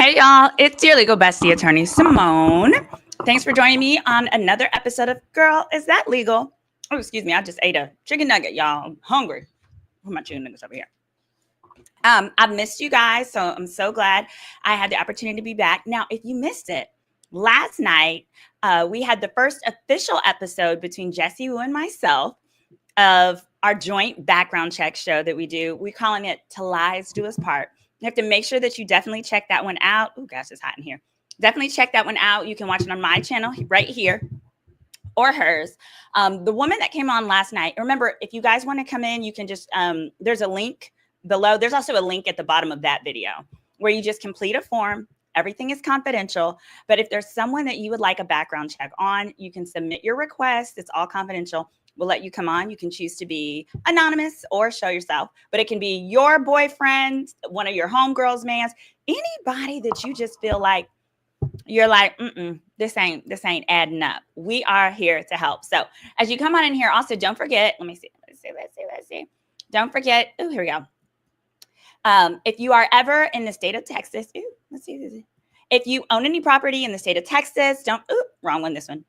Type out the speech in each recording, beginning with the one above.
Hey, y'all. It's your legal bestie attorney, Simone. Thanks for joining me on another episode of Girl, Is That Legal? Oh, excuse me. I just ate a chicken nugget, y'all. I'm hungry. Where are my chicken nuggets over here? I've missed you guys, so I'm so glad I had the opportunity to be back. Now, if you missed it, last night we had the first official episode between Jesse Wu and myself of our joint background check show that we do. We're calling it To Lies Do Us Part. You have to make sure that you definitely check that one out. Oh, gosh, it's hot in here. Definitely check that one out. You can watch it on my channel right here or hers. The woman that came on last night, remember, if you guys want to come in, you can just, there's a link below. There's also a link at the bottom of that video where you just complete a form. Everything is confidential. But if there's someone that you would like a background check on, you can submit your request. It's all confidential. We'll let you come on. You can choose to be anonymous or show yourself, but it can be your boyfriend, one of your homegirls, mans, anybody that you just feel like you're like, this ain't adding up. We are here to help. So as you come on in here, also don't forget, let's see. Don't forget, here we go. If you are ever in the state of Texas, let's see. If you own any property in the state of Texas, wrong one, this one.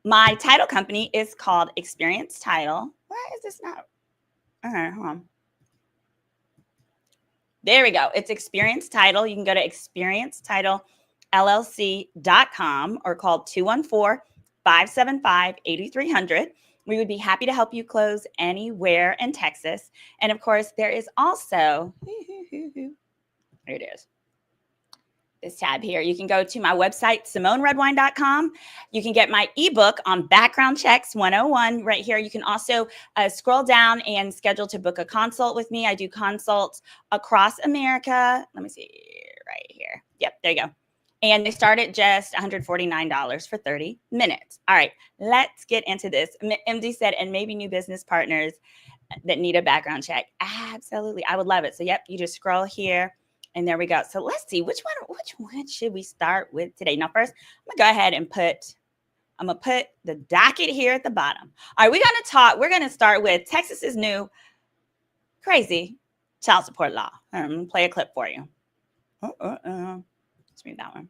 My title company is called Experience Title. Why is this not? All right, hold on. There we go. It's Experience Title. You can go to experiencetitleLLC.com or call 214-575-8300. We would be happy to help you close anywhere in Texas. And of course, there is also, here it is. This tab here. You can go to my website, SimoneRedwine.com. You can get my ebook on background checks 101 right here. You can also scroll down and schedule to book a consult with me. I do consults across America. Let me see right here. Yep, there you go. And they start at just $149 for 30 minutes. All right, let's get into this. MD said, and maybe new business partners that need a background check. Absolutely. I would love it. So, yep, you just scroll here. And there we go. So let's see which one should we start with today. Now, first, I'm gonna go ahead and put the docket here at the bottom. All right, we're gonna start with Texas's new crazy child support law. I'm gonna play a clip for you. Let's read that one.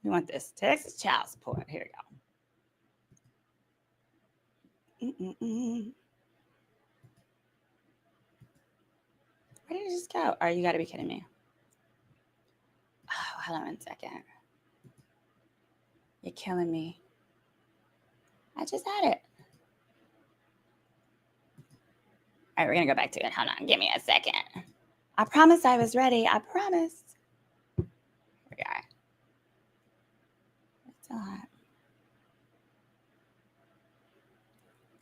We want this Texas child support. Here we go. Where did it just go? Oh, you got to be kidding me. Oh, hold on 1 second. You're killing me. I just had it. All right, we're going to go back to it. Hold on. Give me a second. I promised I was ready. I promised. Here we are. It's so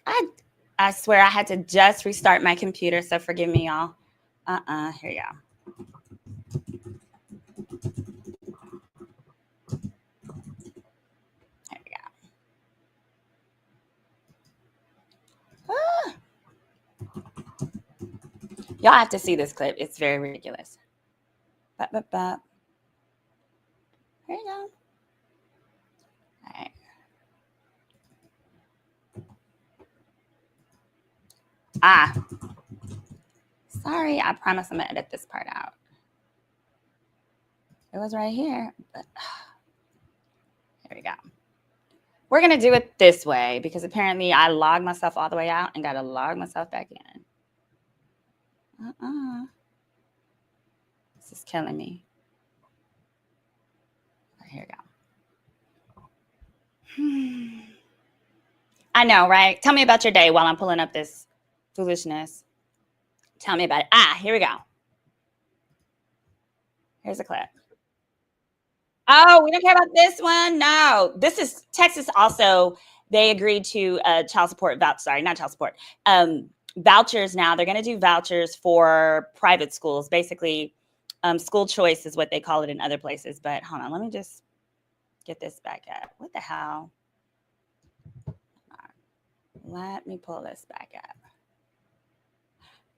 hot. I swear I had to just restart my computer, so forgive me, y'all. Here you go. There we go. Y'all have to see this clip. It's very ridiculous. Here you go. All right. Sorry, I promise I'm going to edit this part out. It was right here. But, here we go. We're going to do it this way because apparently I logged myself all the way out and got to log myself back in. This is killing me. Here we go. I know, right? Tell me about your day while I'm pulling up this foolishness. Tell me about it. Here we go. Here's a clip. Oh, we don't care about this one. No, this is Texas. Also, they agreed to child support voucher. Sorry, not child support. Vouchers. Now they're going to do vouchers for private schools. Basically, school choice is what they call it in other places. But hold on, let me just get this back up. What the hell? Let me pull this back up.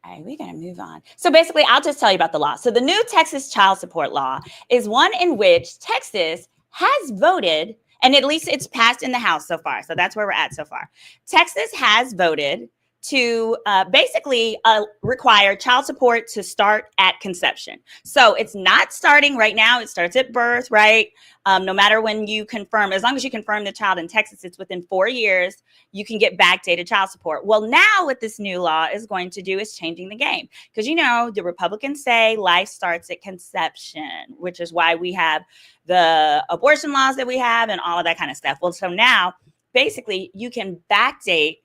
All right, we're going to move on. So basically, I'll just tell you about the law. So the new Texas child support law is one in which Texas has voted, and at least it's passed in the House so far. So that's where we're at so far. Texas has voted to basically require child support to start at conception. So it's not starting right now. It starts at birth, right? No matter when you confirm, as long as you confirm the child in Texas, it's within 4 years, you can get backdated child support. Well, now what this new law is going to do is changing the game. Because, you know, the Republicans say life starts at conception, which is why we have the abortion laws that we have and all of that kind of stuff. Well, so now basically you can backdate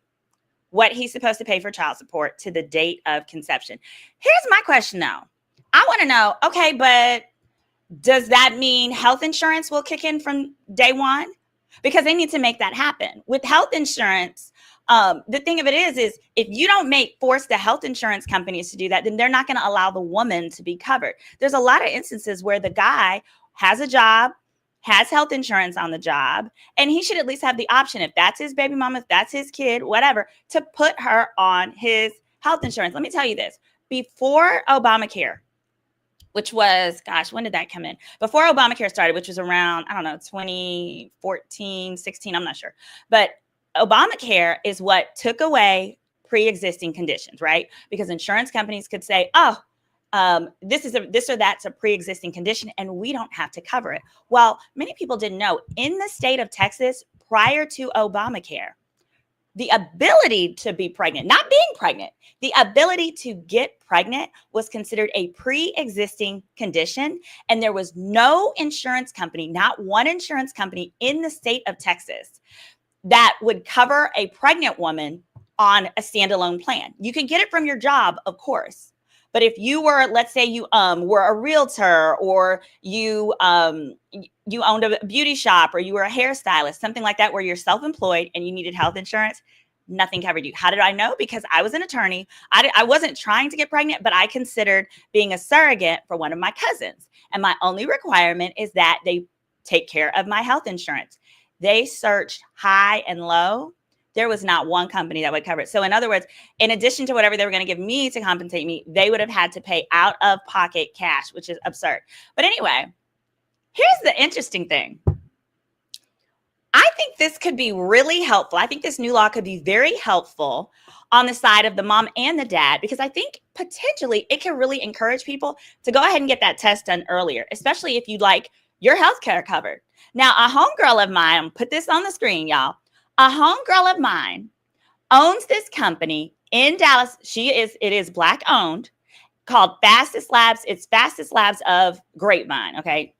what he's supposed to pay for child support to the date of conception. Here's my question though. I want to know, okay, but does that mean health insurance will kick in from day one? Because they need to make that happen. With health insurance, the thing of it is if you don't force the health insurance companies to do that, then they're not going to allow the woman to be covered. There's a lot of instances where the guy has a job, has health insurance on the job, and he should at least have the option, if that's his baby mama, if that's his kid, whatever, to put her on his health insurance. Let me tell you this. Before Obamacare, which was, gosh, when did that come in? Before Obamacare started, which was around, I don't know, 2014, 16, I'm not sure. But Obamacare is what took away pre-existing conditions, right? Because insurance companies could say, oh, this or that's a pre-existing condition, and we don't have to cover it. Well, many people didn't know in the state of Texas prior to Obamacare, the ability to be pregnant, not being pregnant, the ability to get pregnant was considered a pre-existing condition. And there was no insurance company, not one insurance company in the state of Texas that would cover a pregnant woman on a standalone plan. You can get it from your job, of course. But if you were, let's say you were a realtor, or you owned a beauty shop, or you were a hairstylist, something like that, where you're self-employed and you needed health insurance, nothing covered you. How did I know? Because I was an attorney. I wasn't trying to get pregnant, but I considered being a surrogate for one of my cousins. And my only requirement is that they take care of my health insurance. They searched high and low. There was not one company that would cover it. So in other words, in addition to whatever they were going to give me to compensate me, they would have had to pay out of pocket cash, which is absurd. But anyway, here's the interesting thing. I think this could be really helpful. I think this new law could be very helpful on the side of the mom and the dad, because I think potentially it can really encourage people to go ahead and get that test done earlier, especially if you'd like your health care covered. Now, a homegirl of mine, I'm gonna put this on the screen, y'all. A homegirl of mine owns this company in Dallas. It is Black owned, called Fastest Labs. It's Fastest Labs of Grapevine. Okay.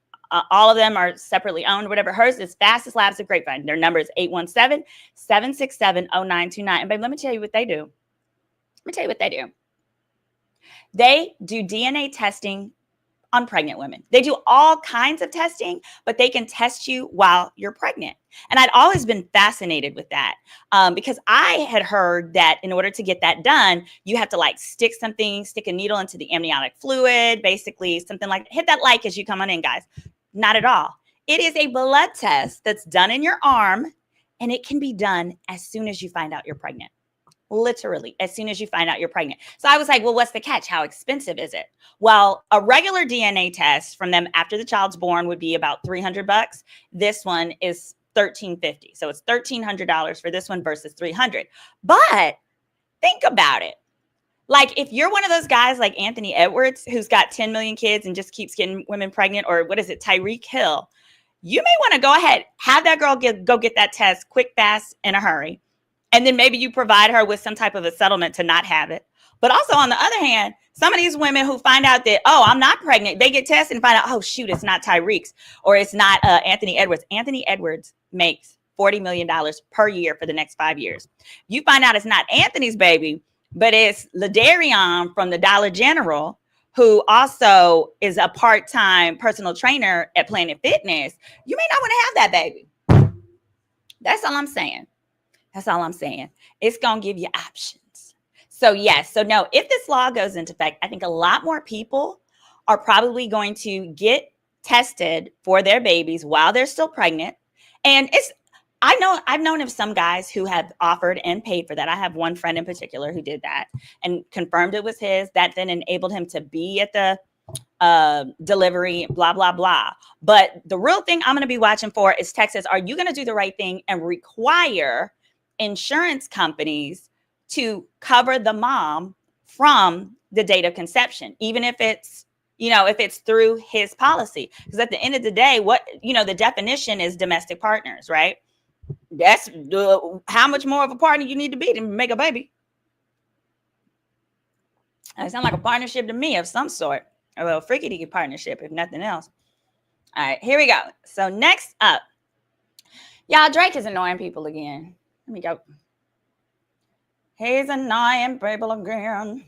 All of them are separately owned, whatever. Hers is Fastest Labs of Grapevine. Their number is 817-767-0929. And babe, let me tell you what they do. They do DNA testing on pregnant women. They do all kinds of testing, but they can test you while you're pregnant. And I'd always been fascinated with that because I had heard that in order to get that done, you have to stick a needle into the amniotic fluid, basically something like, hit that like as you come on in, guys. Not at all. It is a blood test that's done in your arm, and it can be done as soon as you find out you're pregnant. Literally, as soon as you find out you're pregnant. So I was like, well, what's the catch? How expensive is it? Well, a regular DNA test from them after the child's born would be about $300. This one is $1,350. So it's $1,300 for this one versus $300. But think about it. If you're one of those guys like Anthony Edwards, who's got 10 million kids and just keeps getting women pregnant, or what is it, Tyreek Hill, you may want to go ahead, have that girl go get that test quick, fast, in a hurry. And then maybe you provide her with some type of a settlement to not have it. But also on the other hand, some of these women who find out that, oh, I'm not pregnant, they get tested and find out, oh, shoot, it's not Tyreek's, or it's not Anthony Edwards. Anthony Edwards makes $40 million per year for the next 5 years. You find out it's not Anthony's baby, but it's Ladarion from the Dollar General, who also is a part-time personal trainer at Planet Fitness, you may not want to have that baby. That's all I'm saying. That's all I'm saying. It's going to give you options. So yes, so no, if this law goes into effect, I think a lot more people are probably going to get tested for their babies while they're still pregnant. And I've known of some guys who have offered and paid for that. I have one friend in particular who did that and confirmed it was his. That then enabled him to be at the delivery, blah, blah, blah. But the real thing I'm going to be watching for is Texas. Are you going to do the right thing and require insurance companies to cover the mom from the date of conception, even if it's, if it's through his policy? Because at the end of the day, the definition is domestic partners, right? That's how much more of a partner you need to be to make a baby. It sounds like a partnership to me of some sort. A little freaky-deaky partnership, if nothing else. All right, here we go. So next up, y'all, Drake is annoying people again. Let me go. He's annoying people again.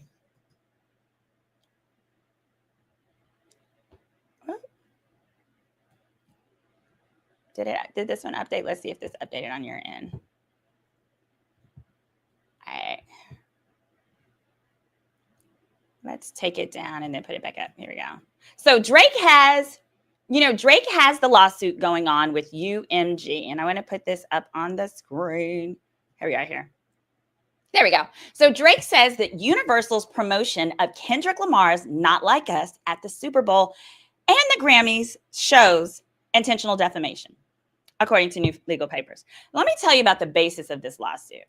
Did this one update? Let's see if this updated on your end. All right. Let's take it down and then put it back up. Here we go. So Drake has the lawsuit going on with UMG. And I want to put this up on the screen. Here we are here. There we go. So Drake says that Universal's promotion of Kendrick Lamar's Not Like Us at the Super Bowl and the Grammys shows intentional defamation, according to new legal papers. Let me tell you about the basis of this lawsuit.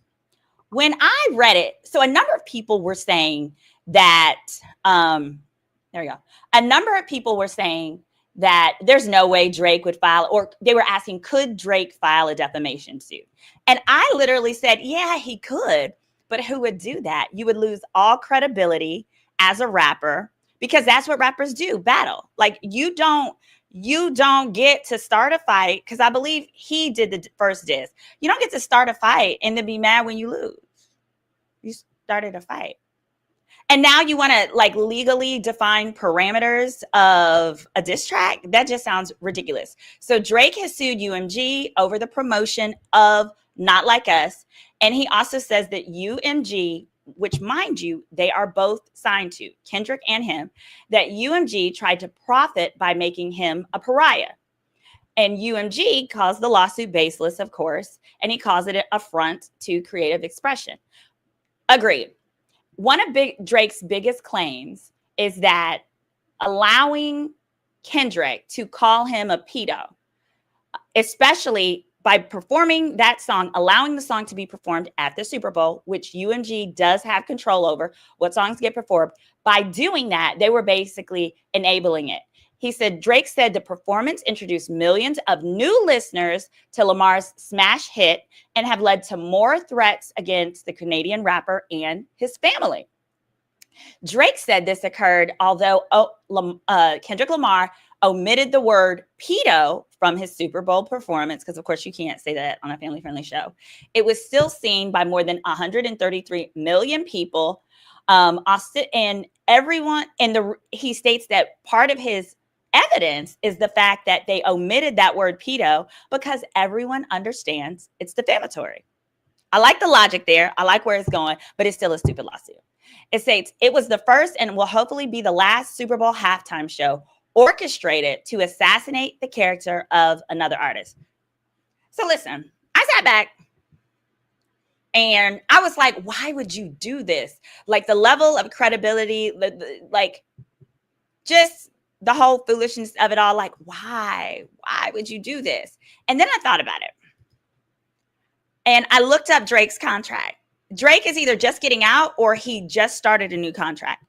When I read it, so a number of people were saying that, there we go. A number of people were saying that there's no way Drake would file, or they were asking, could Drake file a defamation suit? And I literally said, yeah, he could, but who would do that? You would lose all credibility as a rapper, because that's what rappers do, battle. Like you don't get to start a fight, because I believe he did the first diss. You don't get to start a fight and then be mad when you lose. You started a fight. And now you want to legally define parameters of a diss track? That just sounds ridiculous. So Drake has sued UMG over the promotion of Not Like Us. And he also says that UMG, which mind you, they are both signed to, Kendrick and him, that UMG tried to profit by making him a pariah. And UMG calls the lawsuit baseless, of course, and he calls it an affront to creative expression. Agreed. One of Drake's biggest claims is that allowing Kendrick to call him a pedo, especially by performing that song, allowing the song to be performed at the Super Bowl, which UMG does have control over what songs get performed. By doing that, they were basically enabling it. He said, Drake said the performance introduced millions of new listeners to Lamar's smash hit and have led to more threats against the Canadian rapper and his family. Drake said this occurred although Kendrick Lamar omitted the word pedo from his Super Bowl performance, because of course you can't say that on a family-friendly show. It was still seen by more than 133 million people. Austin and everyone, he states that part of his evidence is the fact that they omitted that word pedo because everyone understands it's defamatory. I like the logic there. I like where it's going, but it's still a stupid lawsuit. It states it was the first and will hopefully be the last Super Bowl halftime show orchestrated to assassinate the character of another artist. So listen, I sat back and I was like, why would you do this? Like the level of credibility, just the whole foolishness of it all. Like, why would you do this? And then I thought about it. And I looked up Drake's contract. Drake is either just getting out or he just started a new contract.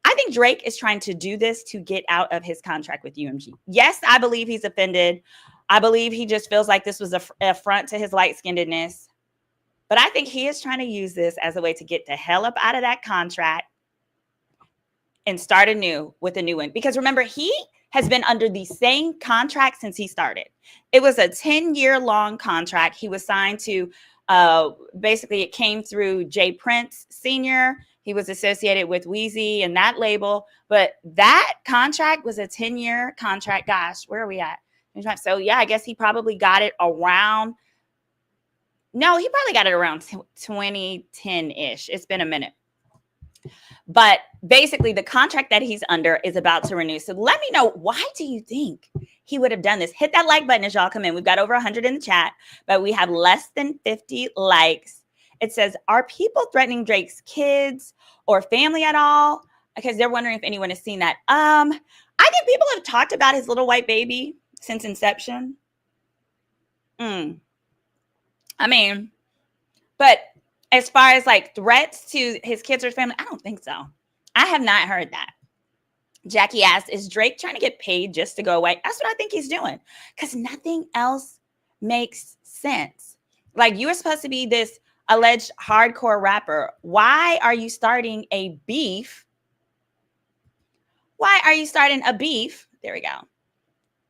I think Drake is trying to do this to get out of his contract with UMG. Yes, I believe he's offended. I believe he just feels like this was an affront to his light-skinnedness. But I think he is trying to use this as a way to get the hell up out of that contract and start anew with a new one. Because remember, he has been under the same contract since he started. It was a 10-year long contract. He was signed to Basically, it came through Jay Prince Sr. He was associated with Wheezy and that label. But that contract was a 10-year contract. Gosh, where are we at? So, yeah, I guess he probably got it around. No, he probably got it around 2010-ish. It's been a minute. But basically, the contract that he's under is about to renew. So let me know, why do you think he would have done this? Hit that like button as y'all come in. We've got over 100 in the chat, but we have less than 50 likes. It says, are people threatening Drake's kids or family at all? Because they're wondering if anyone has seen that. I think people have talked about his little white baby since inception. I mean, but as far as like threats to his kids or his family, I don't think so. I have not heard that. Jackie asked, is Drake trying to get paid just to go away? That's what I think he's doing, because nothing else makes sense. Like, you are supposed to be this alleged hardcore rapper. Why are you starting a beef? Why are you starting a beef? There we go.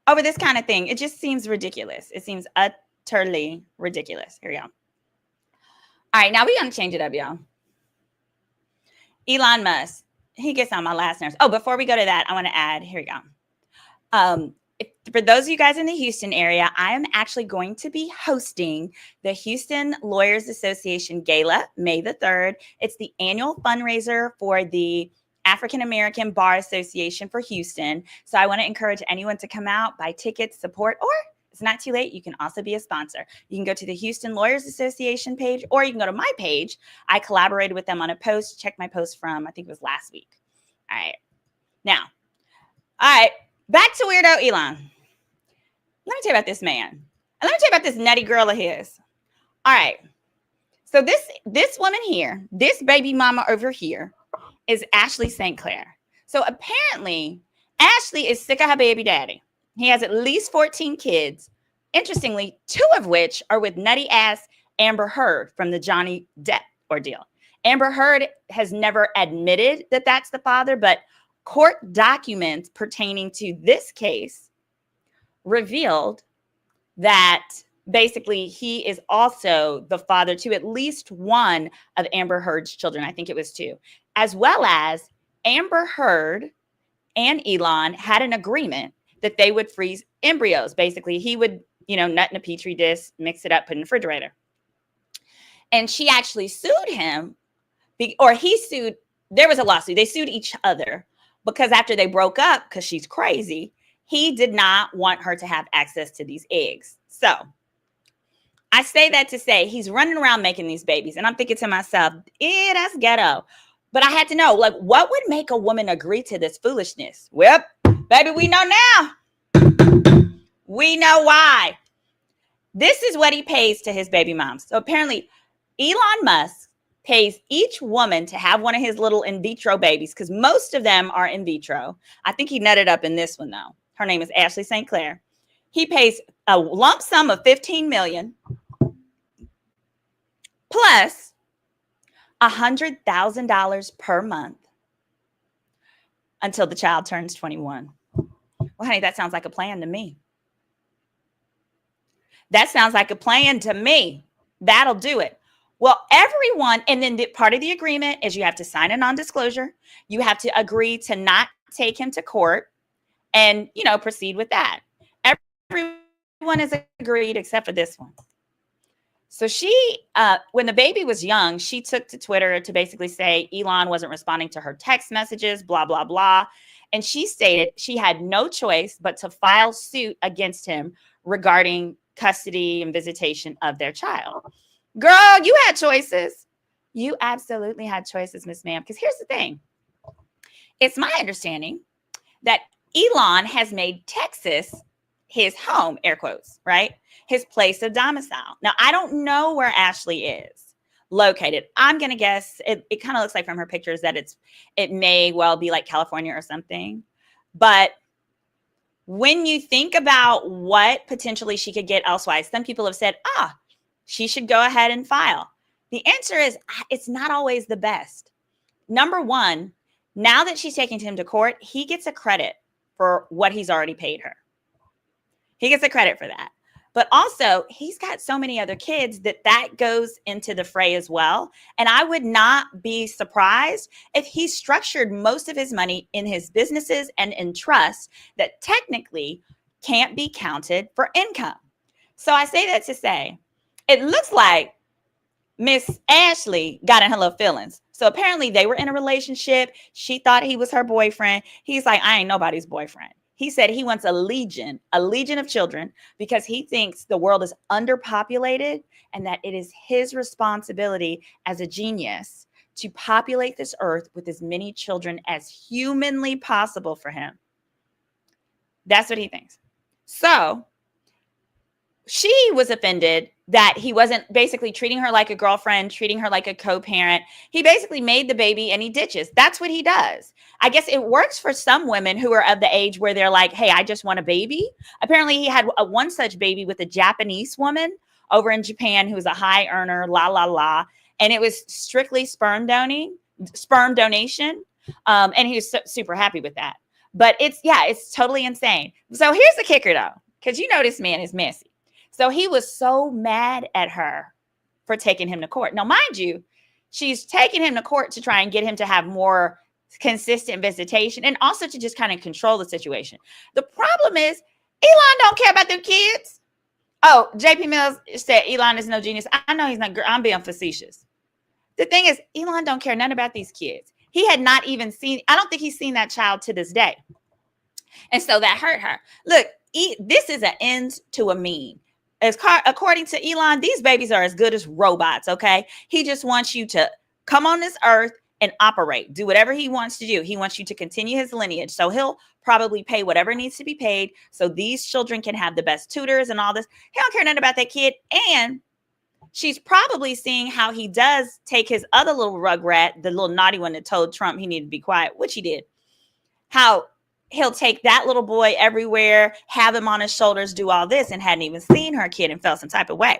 Over this kind of thing. It just seems ridiculous. It seems utterly ridiculous. Here we go. All right, now we're going to change it up, y'all. Elon Musk, he gets on my last nerves. Oh, before we go to that, I want to add, here we go. For those of you guys in the Houston area, I am actually going to be hosting the Houston Lawyers Association Gala, May the 3rd. It's the annual fundraiser for the African American Bar Association for Houston. So I want to encourage anyone to come out, buy tickets, support, or it's not too late. You can also be a sponsor. You can go to the Houston Lawyers Association page, or you can go to my page. I collaborated with them on a post. Check my post from, I think it was last week. All right. Now, all right, back to Weirdo Elon. Let me tell you about this man. And let me tell you about this nutty girl of his. All right. So this woman here, this baby mama over here, is Ashley St. Clair. So apparently, Ashley is sick of her baby daddy. He has at least 14 kids. Interestingly, 2 of which are with nutty ass Amber Heard from the Johnny Depp ordeal. Amber Heard has never admitted that that's the father, but court documents pertaining to this case revealed that basically he is also the father to at least one of Amber Heard's children. I think it was 2, as well as Amber Heard and Elon had an agreement that they would freeze embryos. Basically, he would, nut in a petri dish, mix it up, put it in the refrigerator. And she actually sued him, or he sued. There was a lawsuit. They sued each other because after they broke up, because she's crazy, he did not want her to have access to these eggs. So I say that to say he's running around making these babies. And I'm thinking to myself, that's ghetto. But I had to know, like, what would make a woman agree to this foolishness? Well, baby, we know now. We know why. This is what he pays to his baby moms. So apparently, Elon Musk pays each woman to have one of his little in vitro babies, because most of them are in vitro. I think he nutted up in this one, though. Her name is Ashley St. Clair. He pays a lump sum of $15 million plus $100,000 per month until the child turns 21. Well, honey, that sounds like a plan to me. That sounds like a plan to me. That'll do it. Well, everyone, and then part of the agreement is you have to sign a non-disclosure. You have to agree to not take him to court and, proceed with that. Everyone has agreed except for this one. So she, when the baby was young, she took to Twitter to basically say Elon wasn't responding to her text messages, blah, blah, blah. And she stated she had no choice but to file suit against him regarding custody and visitation of their child. Girl, you had choices. You absolutely had choices, Miss Ma'am. Because here's the thing. It's my understanding that Elon has made Texas his home, air quotes, right? His place of domicile. Now, I don't know where Ashley is located. I'm going to guess it kind of looks like from her pictures that it may well be like California or something. But when you think about what potentially she could get elsewise, some people have said, she should go ahead and file. The answer is it's not always the best. Number one, now that she's taking him to court, he gets a credit for what he's already paid her. He gets a credit for that. But also, he's got so many other kids that goes into the fray as well. And I would not be surprised if he structured most of his money in his businesses and in trusts that technically can't be counted for income. So I say that to say, it looks like Miss Ashley got in her little feelings. So apparently they were in a relationship. She thought he was her boyfriend. He's like, I ain't nobody's boyfriend. He said he wants a legion of children because he thinks the world is underpopulated and that it is his responsibility as a genius to populate this earth with as many children as humanly possible for him. That's what he thinks. So she was offended that he wasn't basically treating her like a girlfriend, treating her like a co-parent. He basically made the baby and he ditches. That's what he does. I guess it works for some women who are of the age where they're like, hey, I just want a baby. Apparently he had one such baby with a Japanese woman over in Japan who was a high earner, and it was strictly sperm donation. And he was super happy with that. But it's totally insane. So here's the kicker though, because you know this man is messy. So he was so mad at her for taking him to court. Now, mind you, she's taking him to court to try and get him to have more consistent visitation and also to just kind of control the situation. The problem is Elon don't care about them kids. Oh, JP Mills said Elon is no genius. I know he's not. I'm being facetious. The thing is, Elon don't care nothing about these kids. He had not even seen, I don't think he's seen that child to this day. And so that hurt her. Look, this is an end to a mean. According to Elon, these babies are as good as robots, okay? He just wants you to come on this earth and operate, do whatever he wants to do. He wants you to continue his lineage. So he'll probably pay whatever needs to be paid so these children can have the best tutors and all this. He don't care nothing about that kid. And she's probably seeing how he does take his other little rugrat, the little naughty one that told Trump he needed to be quiet, which he did. How he'll take that little boy everywhere, have him on his shoulders, do all this, and hadn't even seen her kid and felt some type of way.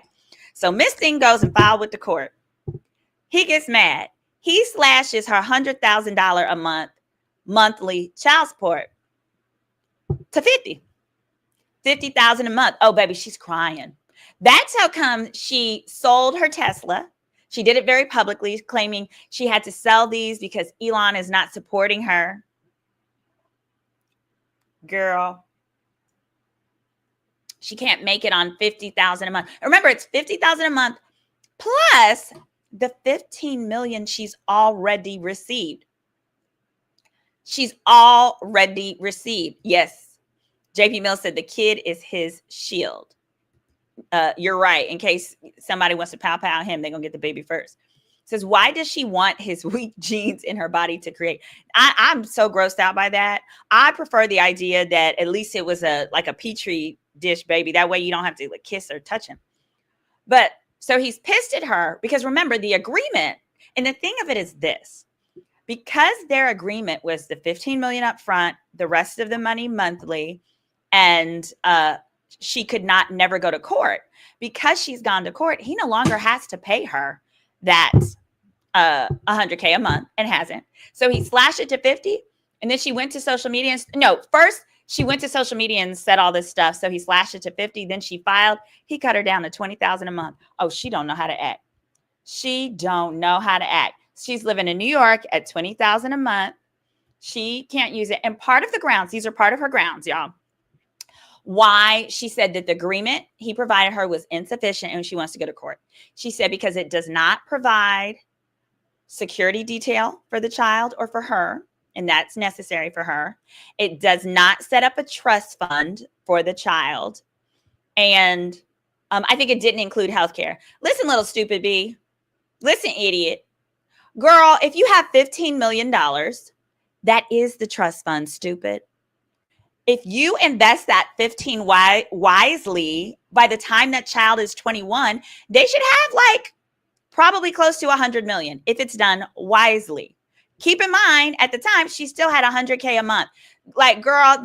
So Miss Thing goes and filed with the court. He gets mad. He slashes her $100,000 a month monthly child support to $50,000 a month. Oh, baby, she's crying. That's how come she sold her Tesla. She did it very publicly, claiming she had to sell these because Elon is not supporting her. Girl, she can't make it on $50,000 a month. Remember, it's $50,000 a month plus the $15 million she's already received. She's already received. Yes, JP Mills said the kid is his shield. You're right. In case somebody wants to pow him, they're gonna get the baby first. Says, why does she want his weak genes in her body to create? I'm so grossed out by that. I prefer the idea that at least it was like a petri dish baby. That way you don't have to like kiss or touch him. But so he's pissed at her because remember the agreement. And the thing of it is this, because their agreement was the $15 million up front, the rest of the money monthly, and she could never go to court. Because she's gone to court, he no longer has to pay her that $100K a month and hasn't. So he slashed it to 50. And then she went to social media. First she went to social media and said all this stuff. So he slashed it to 50. Then she filed. He cut her down to $20,000 a month. Oh, she don't know how to act. She don't know how to act. She's living in New York at $20,000 a month. She can't use it. And part of the grounds, these are part of her grounds, y'all. Why she said that the agreement he provided her was insufficient and she wants to go to court. She said because it does not provide security detail for the child or for her, and that's necessary for her. It does not set up a trust fund for the child. And I think it didn't include healthcare. Listen, little stupid bee. Listen, idiot. Girl, if you have $15 million, that is the trust fund, stupid. If you invest that 15 wisely, by the time that child is 21, they should have like probably close to 100 million if it's done wisely. Keep in mind, at the time, she still had 100K a month. Like, girl,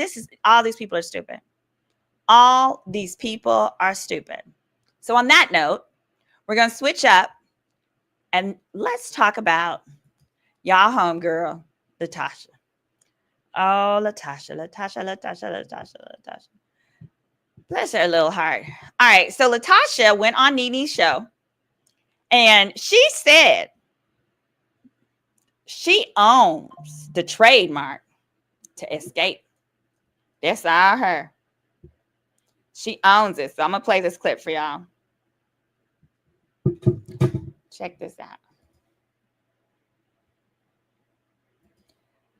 all these people are stupid. All these people are stupid. So on that note, we're going to switch up and let's talk about y'all homegirl, Latasha. Oh, Latasha. Bless her little heart. All right. So Latasha went on Nene's show and she said she owns the trademark to Xscape. That's all her. She owns it. So I'm going to play this clip for y'all. Check this out.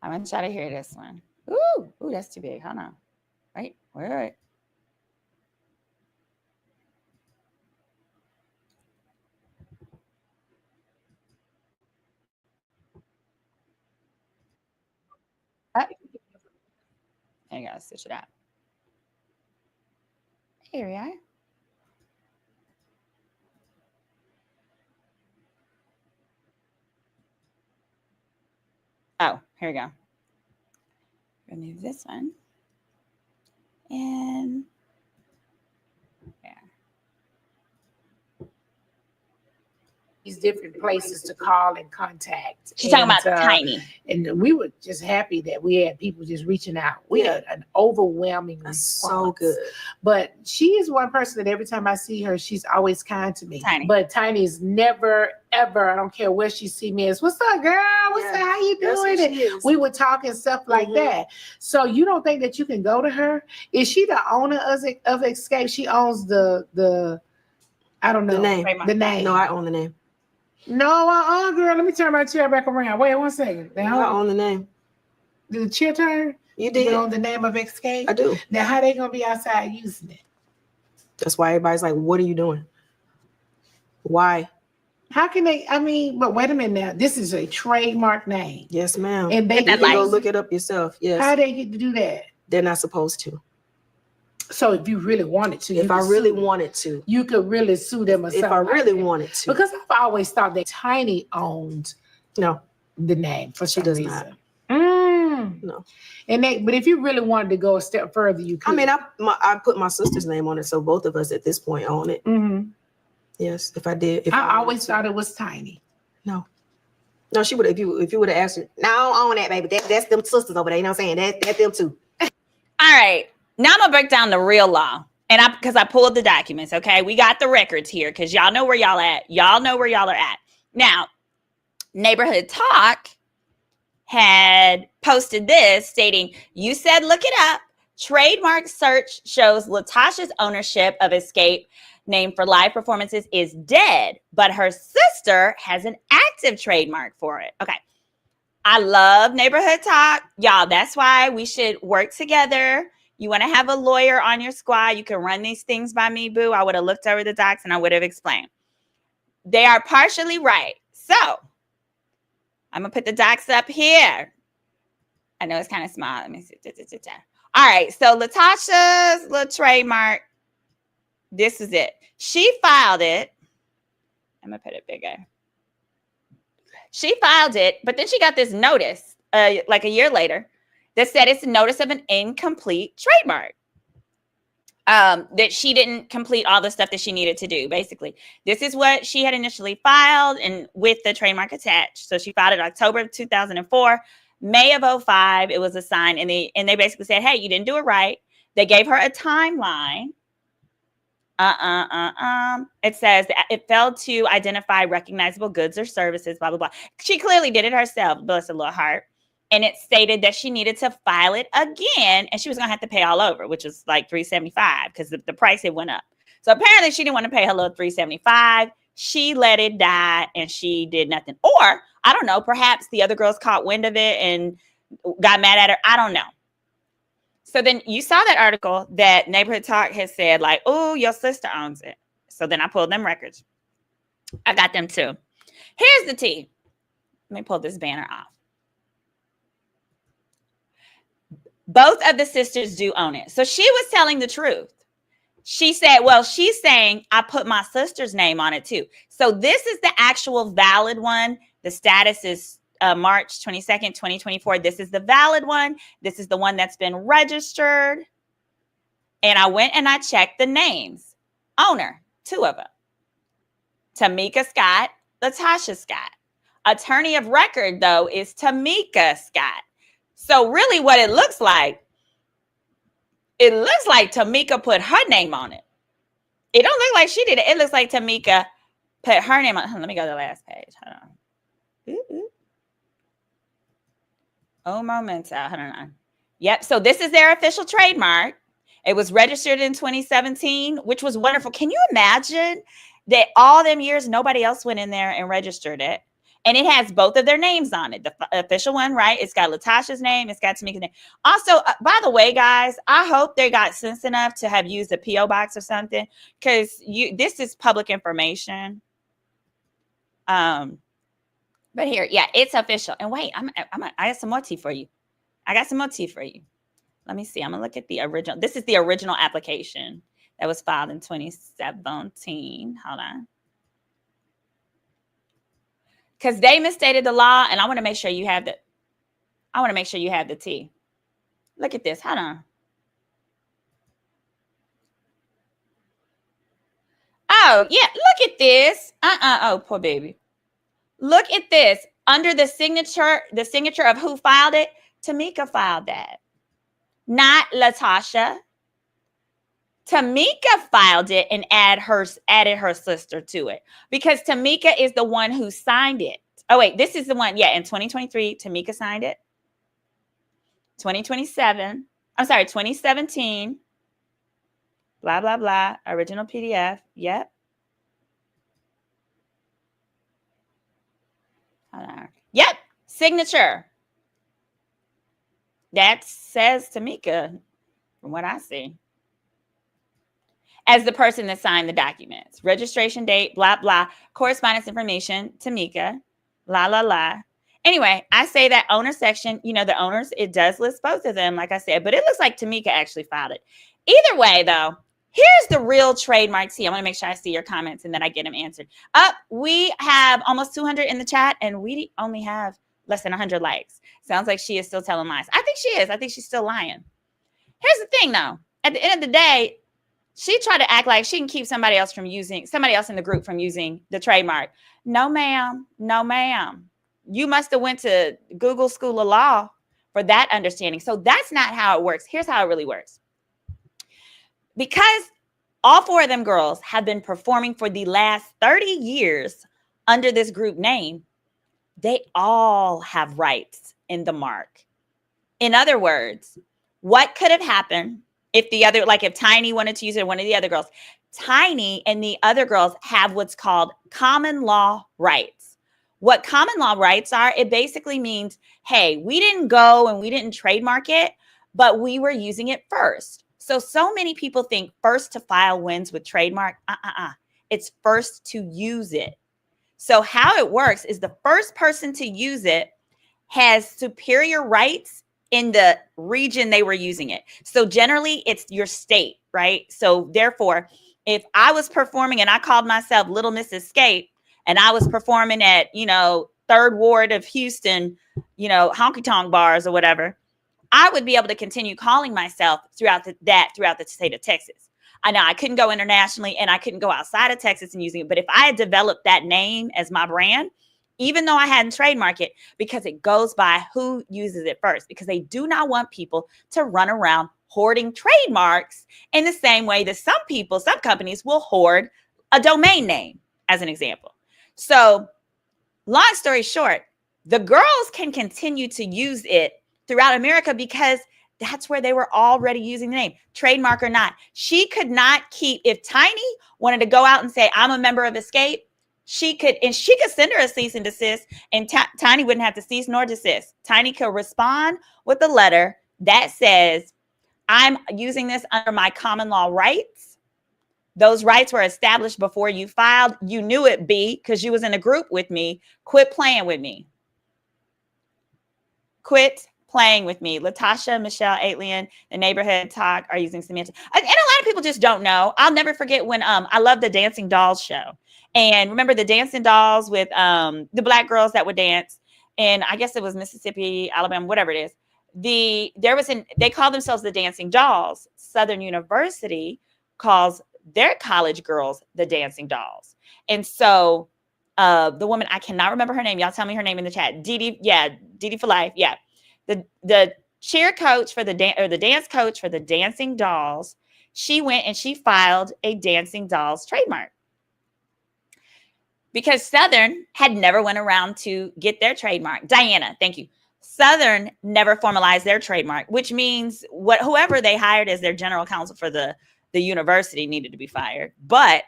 I'm going to try to hear this one. Ooh, that's too big. Hold on. Wait. There you go. Switch it out. Here we are. Oh, here we go. Remove this one. And yeah. These different places to call and contact. She's talking about Tiny. And we were just happy that we had people just reaching out. We had an overwhelming response. So good. But she is one person that every time I see her, she's always kind to me. Tiny. But Tiny is never, ever, I don't care where she see me, is, what's up, girl? What's up? How you doing? And we would talk and stuff like that. So you don't think that you can go to her? Is she the owner of Xscape? She owns the I don't know. The name. No, I own the name. No, girl, let me turn my chair back around. Wait 1 second. Now, I own the name. Did the chair turn? You did. You own the name of Xscape? I do. Now, how they going to be outside using it? That's why everybody's like, what are you doing? Why? How can they? I mean, but wait a minute now. This is a trademark name. Yes, ma'am. And they can go look it up yourself. Yes. How they get to do that? They're not supposed to. So if you really wanted to, if I really wanted to, you could really sue them or something. If I really wanted to, because I've always thought that Tiny owned the name for some reason. Not. No, but if you really wanted to go a step further, you could. I mean, I put my sister's name on it, so both of us at this point own it. Mm-hmm. Yes, if I did. If I always thought it was Tiny. No, she would. If you would have asked her, no, I don't own that, baby. That's them sisters over there. You know what I'm saying? That's them too. All right. Now I'm gonna break down the real law, and because I pulled the documents. Okay, we got the records here because y'all know where y'all at. Y'all know where y'all are at. Now, Neighborhood Talk had posted this stating, "You said look it up. Trademark search shows Latasha's ownership of Xscape name for live performances is dead, but her sister has an active trademark for it." Okay, I love Neighborhood Talk, y'all. That's why we should work together. You want to have a lawyer on your squad, you can run these things by me, boo. I would have looked over the docs and I would have explained. They are partially right. So I'm going to put the docs up here. I know it's kind of small. Let me see. All right. So Latasha's little trademark. This is it. She filed it. I'm going to put it bigger. She filed it, but then she got this notice like a year later that said it's a notice of an incomplete trademark. That she didn't complete all the stuff that she needed to do, basically. This is what she had initially filed and with the trademark attached. So she filed it October of 2004. May of 2005, it was assigned. And they basically said, hey, you didn't do it right. They gave her a timeline. It says that it failed to identify recognizable goods or services, blah, blah, blah. She clearly did it herself, bless her little heart. And it stated that she needed to file it again, and she was going to have to pay all over, which was like $375 because the price, it went up. So apparently she didn't want to pay her little $375. She let it die, and she did nothing. Or, I don't know, perhaps the other girls caught wind of it and got mad at her. I don't know. So then you saw that article that Neighborhood Talk has said, like, oh, your sister owns it. So then I pulled them records. I got them too. Here's the tea. Let me pull this banner off. Both of the sisters do own it. So she was telling the truth. She said, well, she's saying I put my sister's name on it too. So this is the actual valid one. The status is March 22nd, 2024. This is the valid one. This is the one that's been registered. And I went and I checked the names. Owner, 2 of them. Tamika Scott, Latasha Scott. Attorney of record, though, is Tamika Scott. So really what it looks like It looks like Tamika put her name on it. It don't look like she did it. It looks like Tamika put her name on. Let me go to the last page. Hold on. Ooh. Oh, moments out. Hold on. Yep. So this is their official trademark. It was registered in 2017, which was wonderful. Can you imagine that all them years, nobody else went in there and registered it? And it has both of their names on it. The official one, right? It's got Latasha's name. It's got Tamika's name. Also, by the way, guys, I hope they got sense enough to have used a P.O. box or something, because this is public information. But here, yeah, it's official. And wait, I have some more tea for you. I got some more tea for you. Let me see. I'm going to look at the original. This is the original application that was filed in 2017. Hold on. Because they misstated the law, and I want to make sure you have the tea. Look at this. Hold on. Oh, yeah. Look at this. Oh, poor baby. Look at this. Under the signature of who filed it, Tamika filed that. Not Latasha. Tamika filed it and added her sister to it, because Tamika is the one who signed it. Oh, wait, this is the one. Yeah, in 2023, Tamika signed it. 2017. Blah, blah, blah. Original PDF. Yep. Hold on. Yep. Signature. That says Tamika, from what I see, as the person that signed the documents. Registration date, blah, blah. Correspondence information, Tamika, la, la, la. Anyway, I say that owner section, the owners, it does list both of them, like I said, but it looks like Tamika actually filed it. Either way, though, here's the real trademark tea. I want to make sure I see your comments and then I get them answered. We have almost 200 in the chat, and we only have less than 100 likes. Sounds like she is still telling lies. I think she is. I think she's still lying. Here's the thing, though. At the end of the day, she tried to act like she can keep somebody else in the group from using the trademark. No, ma'am. No, ma'am. You must have went to Google School of Law for that understanding. So that's not how it works. Here's how it really works. Because all four of them girls have been performing for the last 30 years under this group name, they all have rights in the mark. In other words, what could have happened if if Tiny wanted to use it, or one of the other girls? Tiny and the other girls have what's called common law rights. What common law rights are, it basically means, hey, we didn't go and we didn't trademark it, but we were using it first. So many people think first to file wins with trademark. It's first to use it. So how it works is the first person to use it has superior rights in the region they were using it. So generally it's your state, right? So therefore, if I was performing and I called myself Little Miss Xscape, and I was performing at, 3rd Ward of Houston, honky tonk bars or whatever, I would be able to continue calling myself throughout the state of Texas. I know I couldn't go internationally and I couldn't go outside of Texas and using it. But if I had developed that name as my brand, even though I hadn't trademarked it, because it goes by who uses it first, because they do not want people to run around hoarding trademarks in the same way that some companies will hoard a domain name, as an example. So long story short, the girls can continue to use it throughout America because that's where they were already using the name, trademark or not. She could not keep, if Tiny wanted to go out and say, I'm a member of Xscape, she could send her a cease and desist, and Tiny wouldn't have to cease nor desist. Tiny could respond with a letter that says, I'm using this under my common law rights. Those rights were established before you filed. You knew it, B, because you was in a group with me. Quit playing with me. Quit playing with me. Latasha, Michelle, Aitlian, the neighborhood talk are using semantics. And a lot of people just don't know. I'll never forget when I love the Dancing Dolls show. And remember the Dancing Dolls with the black girls that would dance. And I guess it was Mississippi, Alabama, whatever it is. They call themselves the Dancing Dolls. Southern University calls their college girls the Dancing Dolls. And so the woman, I cannot remember her name. Y'all tell me her name in the chat. Didi for life. Yeah. The cheer coach for the dance coach for the Dancing Dolls, she went and she filed a Dancing Dolls trademark. Because Southern had never went around to get their trademark. Diana, thank you. Southern never formalized their trademark, which means whoever they hired as their general counsel for the university needed to be fired. But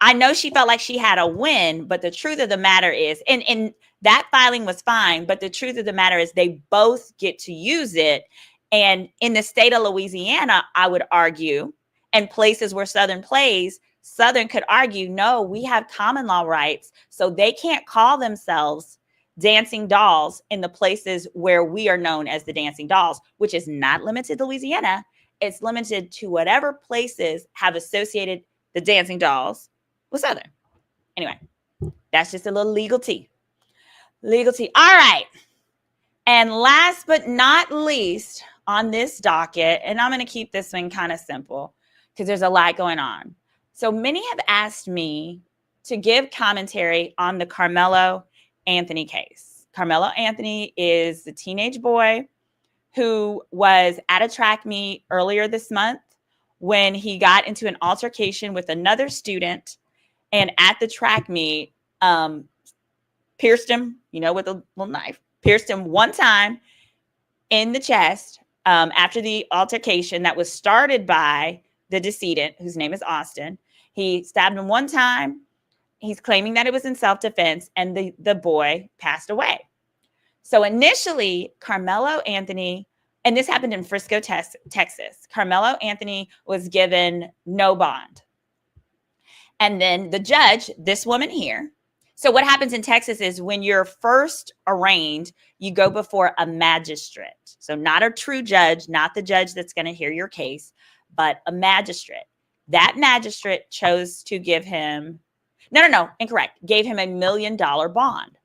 I know she felt like she had a win, but the truth of the matter is, and that filing was fine, but the truth of the matter is they both get to use it. And in the state of Louisiana, I would argue, and places where Southern plays, Southern could argue, no, we have common law rights, so they can't call themselves Dancing Dolls in the places where we are known as the Dancing Dolls, which is not limited to Louisiana. It's limited to whatever places have associated the Dancing Dolls with Southern. Anyway, that's just a little legal tea. Legal tea. All right. And last but not least on this docket, and I'm going to keep this one kind of simple because there's a lot going on. So many have asked me to give commentary on the Carmelo Anthony case. Carmelo Anthony is the teenage boy who was at a track meet earlier this month when he got into an altercation with another student, and at the track meet, pierced him, with a little knife, pierced him one time in the chest after the altercation that was started by the decedent, whose name is Austin. He stabbed him one time. He's claiming that it was in self-defense, and the boy passed away. So initially, Carmelo Anthony, and this happened in Frisco, Texas, Carmelo Anthony was given no bond. And then the judge, this woman here. So what happens in Texas is when you're first arraigned, you go before a magistrate. So not a true judge, not the judge that's going to hear your case, but a magistrate. That magistrate chose to give him, incorrect, gave him $1 million bond.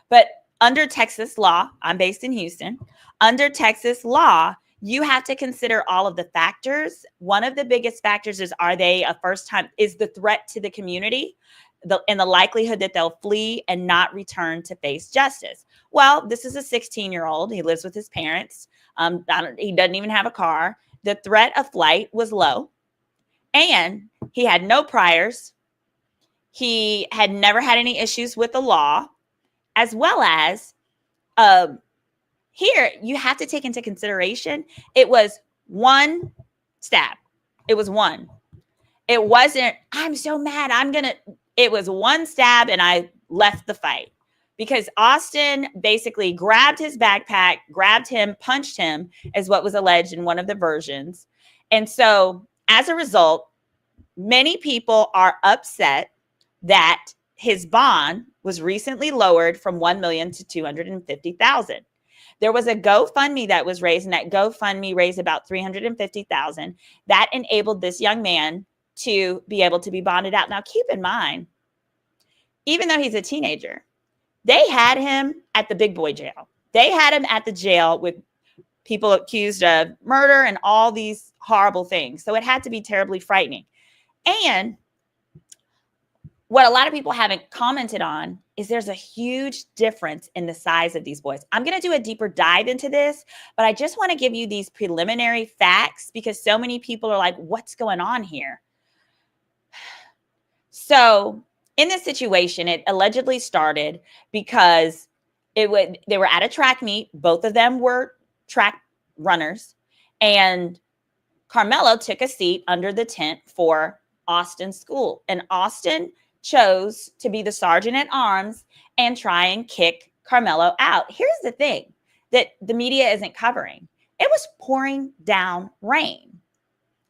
But under Texas law, I'm based in Houston, under Texas law, you have to consider all of the factors. One of the biggest factors is, are they a first time, is the threat to the community and the likelihood that they'll flee and not return to face justice. Well, this is a 16-year-old. He lives with his parents. He doesn't even have a car. The threat of flight was low, and he had no priors. He had never had any issues with the law, as well as here you have to take into consideration, it was one stab. It was one. It wasn't, I'm so mad, it was one stab and I left the fight. Because Austin basically grabbed his backpack, grabbed him, punched him, is what was alleged in one of the versions. And so as a result, many people are upset that his bond was recently lowered from $1 million to $250,000. There was a GoFundMe that was raised, and that GoFundMe raised about $350,000. That enabled this young man to be able to be bonded out. Now, keep in mind, even though he's a teenager, they had him at the big boy jail. They had him at the jail with people accused of murder and all these horrible things. So it had to be terribly frightening. And what a lot of people haven't commented on is there's a huge difference in the size of these boys. I'm going to do a deeper dive into this, but I just want to give you these preliminary facts because so many people are like, what's going on here? So in this situation, it allegedly started because they were at a track meet. Both of them were track runners, and Karmelo took a seat under the tent for Austin's school, and Austin chose to be the sergeant at arms and try and kick Karmelo out. Here's the thing that the media isn't covering. It was pouring down rain.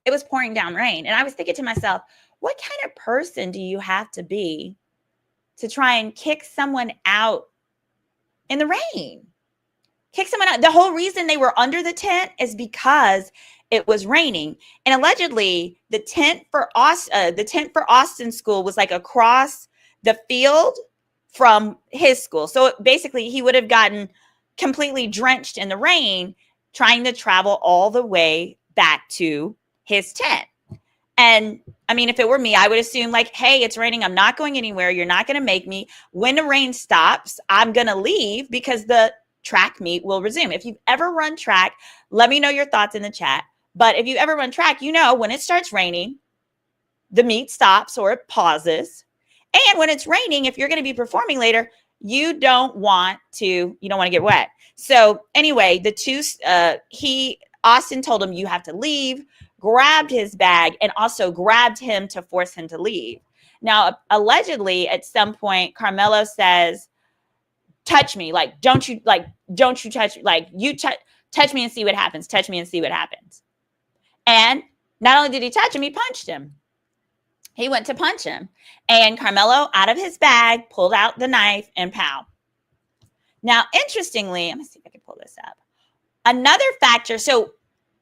It was pouring down rain. And I was thinking to myself, what kind of person do you have to be to try and kick someone out in the rain? Kick someone out. The whole reason they were under the tent is because it was raining. And allegedly, the tent for Austin's school was like across the field from his school. So basically, he would have gotten completely drenched in the rain trying to travel all the way back to his tent. And I mean, if it were me, I would assume like, hey, it's raining. I'm not going anywhere. You're not going to make me. When the rain stops, I'm going to leave because the track meet will resume. If you've ever run track, let me know your thoughts in the chat. But if you ever run track, you know when it starts raining, the meet stops or it pauses. And when it's raining, if you're going to be performing later, you don't want to get wet. So anyway, Austin told him you have to leave, grabbed his bag, and also grabbed him to force him to leave. Now, allegedly, at some point, Karmelo says, touch me. Like, don't you touch me. Like, you touch me and see what happens. Touch me and see what happens. And not only did he touch him, he punched him. He went to punch him. And Karmelo, out of his bag, pulled out the knife and pow. Now, interestingly, let me see if I can pull this up. Another factor. So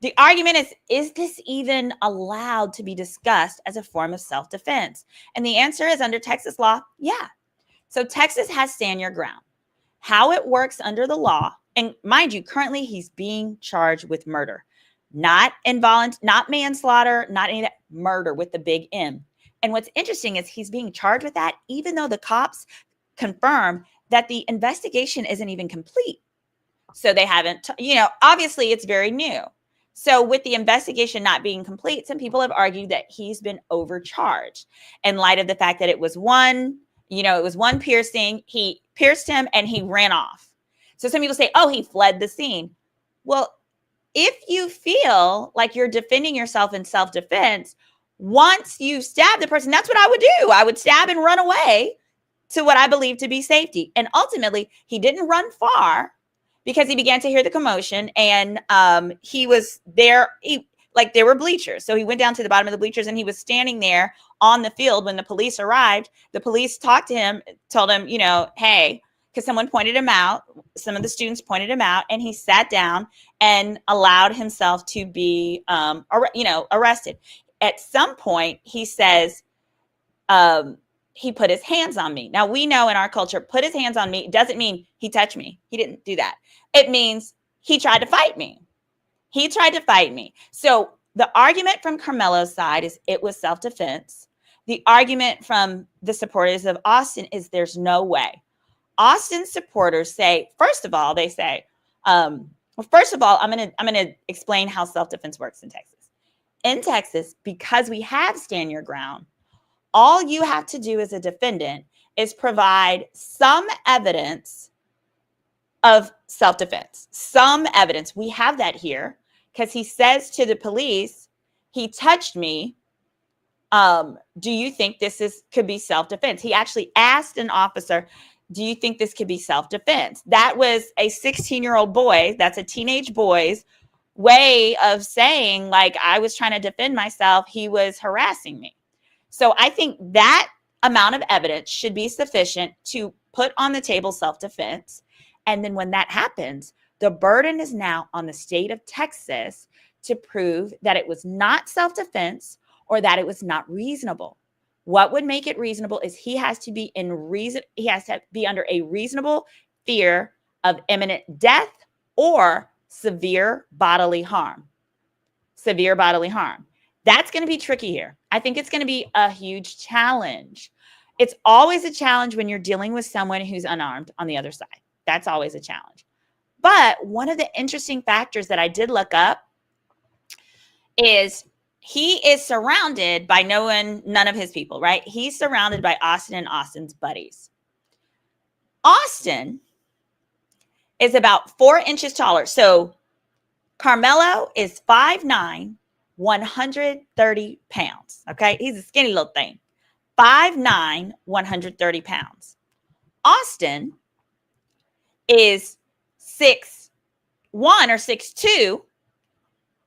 the argument is this even allowed to be discussed as a form of self-defense? And the answer is, under Texas law, yeah. So Texas has stand your ground. How it works under the law, and mind you, currently he's being charged with murder, not manslaughter, not any of that, murder with the big M. And what's interesting is he's being charged with that, even though the cops confirm that the investigation isn't even complete. So they haven't, obviously it's very new. So with the investigation not being complete, some people have argued that he's been overcharged in light of the fact that it was one piercing. He pierced him and he ran off. So some people say, oh, he fled the scene. Well, if you feel like you're defending yourself in self-defense, once you stab the person, that's what I would do. I would stab and run away to what I believe to be safety. And ultimately, he didn't run far because he began to hear the commotion, and he was there. There were bleachers. So he went down to the bottom of the bleachers and he was standing there on the field when the police arrived. The police talked to him, told him, hey, because someone pointed him out. Some of the students pointed him out, and he sat down and allowed himself to be, arrested. At some point, he says, he put his hands on me. Now, we know in our culture, put his hands on me doesn't mean he touched me. He didn't do that. It means he tried to fight me. So the argument from Carmelo's side is it was self-defense. The argument from the supporters of Austin is there's no way. Austin's supporters say, first of all, I'm going to explain how self-defense works in Texas. In Texas, because we have stand your ground, all you have to do as a defendant is provide some evidence of self-defense, some evidence. We have that here because he says to the police, he touched me. Do you think this could be self-defense? He actually asked an officer, do you think this could be self-defense? That was a 16-year-old boy. That's a teenage boy's way of saying, like, I was trying to defend myself. He was harassing me. So I think that amount of evidence should be sufficient to put on the table self-defense. And then when that happens, the burden is now on the state of Texas to prove that it was not self-defense or that it was not reasonable. What would make it reasonable is he has to be under a reasonable fear of imminent death or severe bodily harm. That's going to be tricky here. I think it's going to be a huge challenge. It's always a challenge when you're dealing with someone who's unarmed on the other side. That's always a challenge. But one of the interesting factors that I did look up is he is surrounded by none of his people, right? He's surrounded by Austin and Austin's buddies. Austin is about 4 inches taller. So Karmelo is 5'9", 130 pounds. Okay. He's a skinny little thing. 5'9", 130 pounds. Austin is 6'1" or 6'2",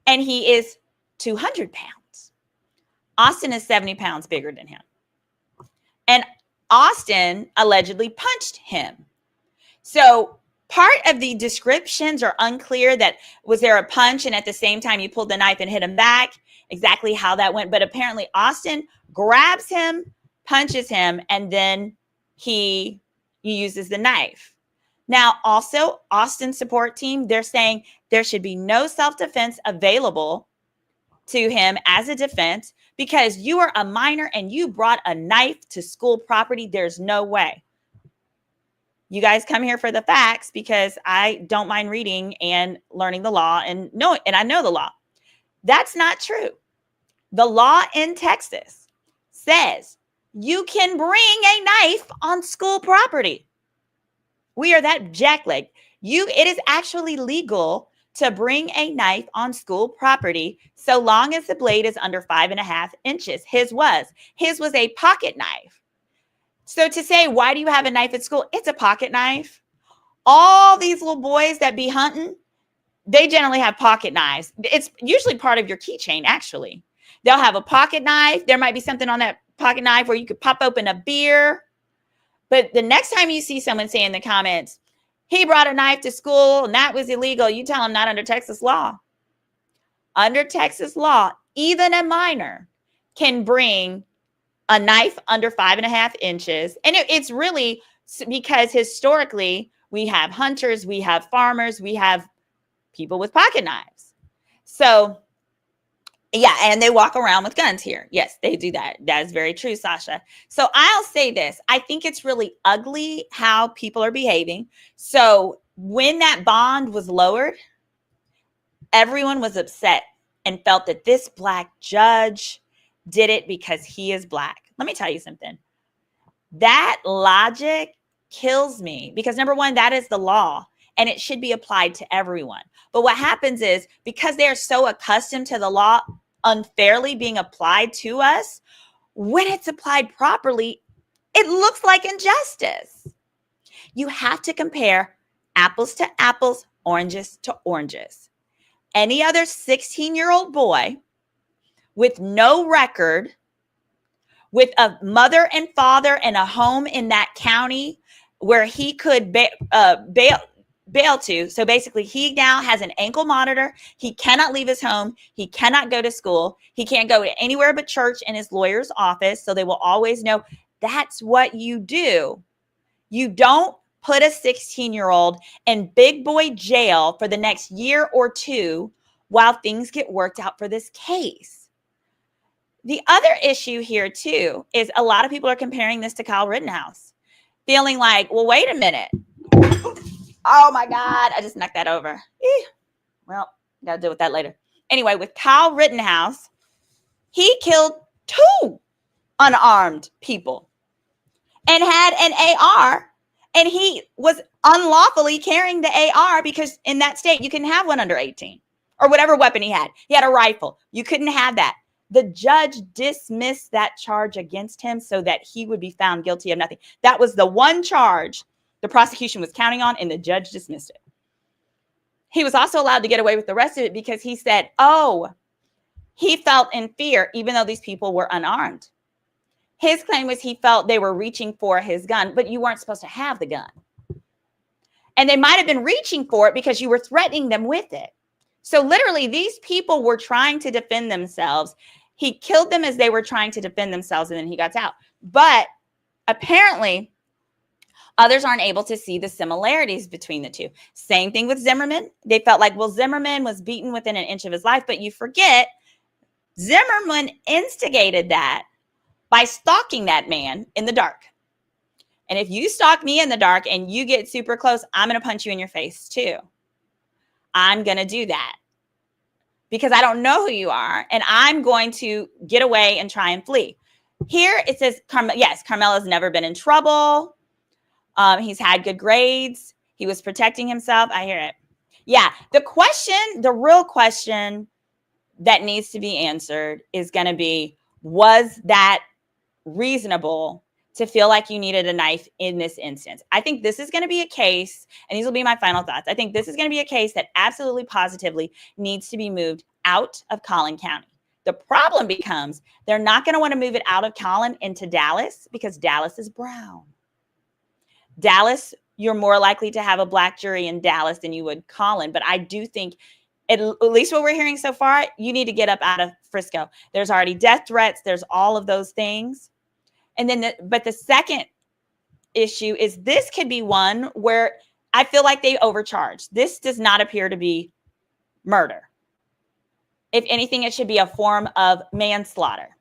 and he is 200 pounds. Austin is 70 pounds bigger than him. And Austin allegedly punched him. So part of the descriptions are unclear. That was there a punch and at the same time you pulled the knife and hit him back, exactly how that went. But apparently Austin grabs him, punches him, and then he uses the knife. Now, also Austin's support team, they're saying there should be no self-defense available to him as a defense because you are a minor and you brought a knife to school property. There's no way. You guys come here for the facts because I don't mind reading and learning the law and I know the law. That's not true. The law in Texas says you can bring a knife on school property. We are that jackleg. It is actually legal to bring a knife on school property so long as the blade is under 5.5 inches. His was a pocket knife. So to say, why do you have a knife at school? It's a pocket knife. All these little boys that be hunting, they generally have pocket knives. It's usually part of your keychain, actually. They'll have a pocket knife. There might be something on that pocket knife where you could pop open a beer. But the next time you see someone say in the comments, he brought a knife to school and that was illegal, you tell him not under Texas law. Under Texas law, even a minor can bring a knife under 5.5 inches. And it's really because historically we have hunters, we have farmers, we have people with pocket knives. So yeah, and they walk around with guns here. Yes, they do that. That is very true, Sasha. So I'll say this. I think it's really ugly how people are behaving. So when that bond was lowered, everyone was upset and felt that this Black judge did it because he is Black. Let me tell you something. That logic kills me because number one, that is the law and it should be applied to everyone. But what happens is because they're so accustomed to the law unfairly being applied to us, when it's applied properly, it looks like injustice. You have to compare apples to apples, oranges to oranges. Any other 16-year-old boy with no record, with a mother and father and a home in that county where he could bail to. So basically, he now has an ankle monitor. He cannot leave his home. He cannot go to school. He can't go anywhere but church and his lawyer's office. So they will always know that's what you do. You don't put a 16-year-old in big boy jail for the next year or two while things get worked out for this case. The other issue here, too, is a lot of people are comparing this to Kyle Rittenhouse, feeling like, well, wait a minute. Oh, my God. I just knocked that over. Well, got to deal with that later. Anyway, with Kyle Rittenhouse, he killed 2 unarmed people and had an AR, and he was unlawfully carrying the AR because in that state, you couldn't have one under 18 or whatever weapon he had. He had a rifle. You couldn't have that. The judge dismissed that charge against him so that he would be found guilty of nothing. That was the one charge the prosecution was counting on, and the judge dismissed it. He was also allowed to get away with the rest of it because he said, he felt in fear, even though these people were unarmed. His claim was he felt they were reaching for his gun, but you weren't supposed to have the gun. And they might have been reaching for it because you were threatening them with it. So literally, these people were trying to defend themselves. He killed them as they were trying to defend themselves, and then he got out. But apparently, others aren't able to see the similarities between the two. Same thing with Zimmerman. They felt like, well, Zimmerman was beaten within an inch of his life, but you forget Zimmerman instigated that by stalking that man in the dark. And if you stalk me in the dark and you get super close, I'm going to punch you in your face too. I'm going to do that because I don't know who you are, and I'm going to get away and try and flee. Here it says, Karmelo's never been in trouble. He's had good grades. He was protecting himself. I hear it. Yeah. The real question that needs to be answered is going to be, was that reasonable to feel like you needed a knife in this instance? I think this is going to be a case, and these will be my final thoughts. I think this is going to be a case that absolutely positively needs to be moved out of Collin County. The problem becomes they're not going to want to move it out of Collin into Dallas because Dallas is brown. Dallas, you're more likely to have a Black jury in Dallas than you would Collin. But I do think, at least what we're hearing so far, you need to get up out of Frisco. There's already death threats. There's all of those things. And then, but the second issue is this could be one where I feel like they overcharged. This does not appear to be murder. If anything, it should be a form of manslaughter.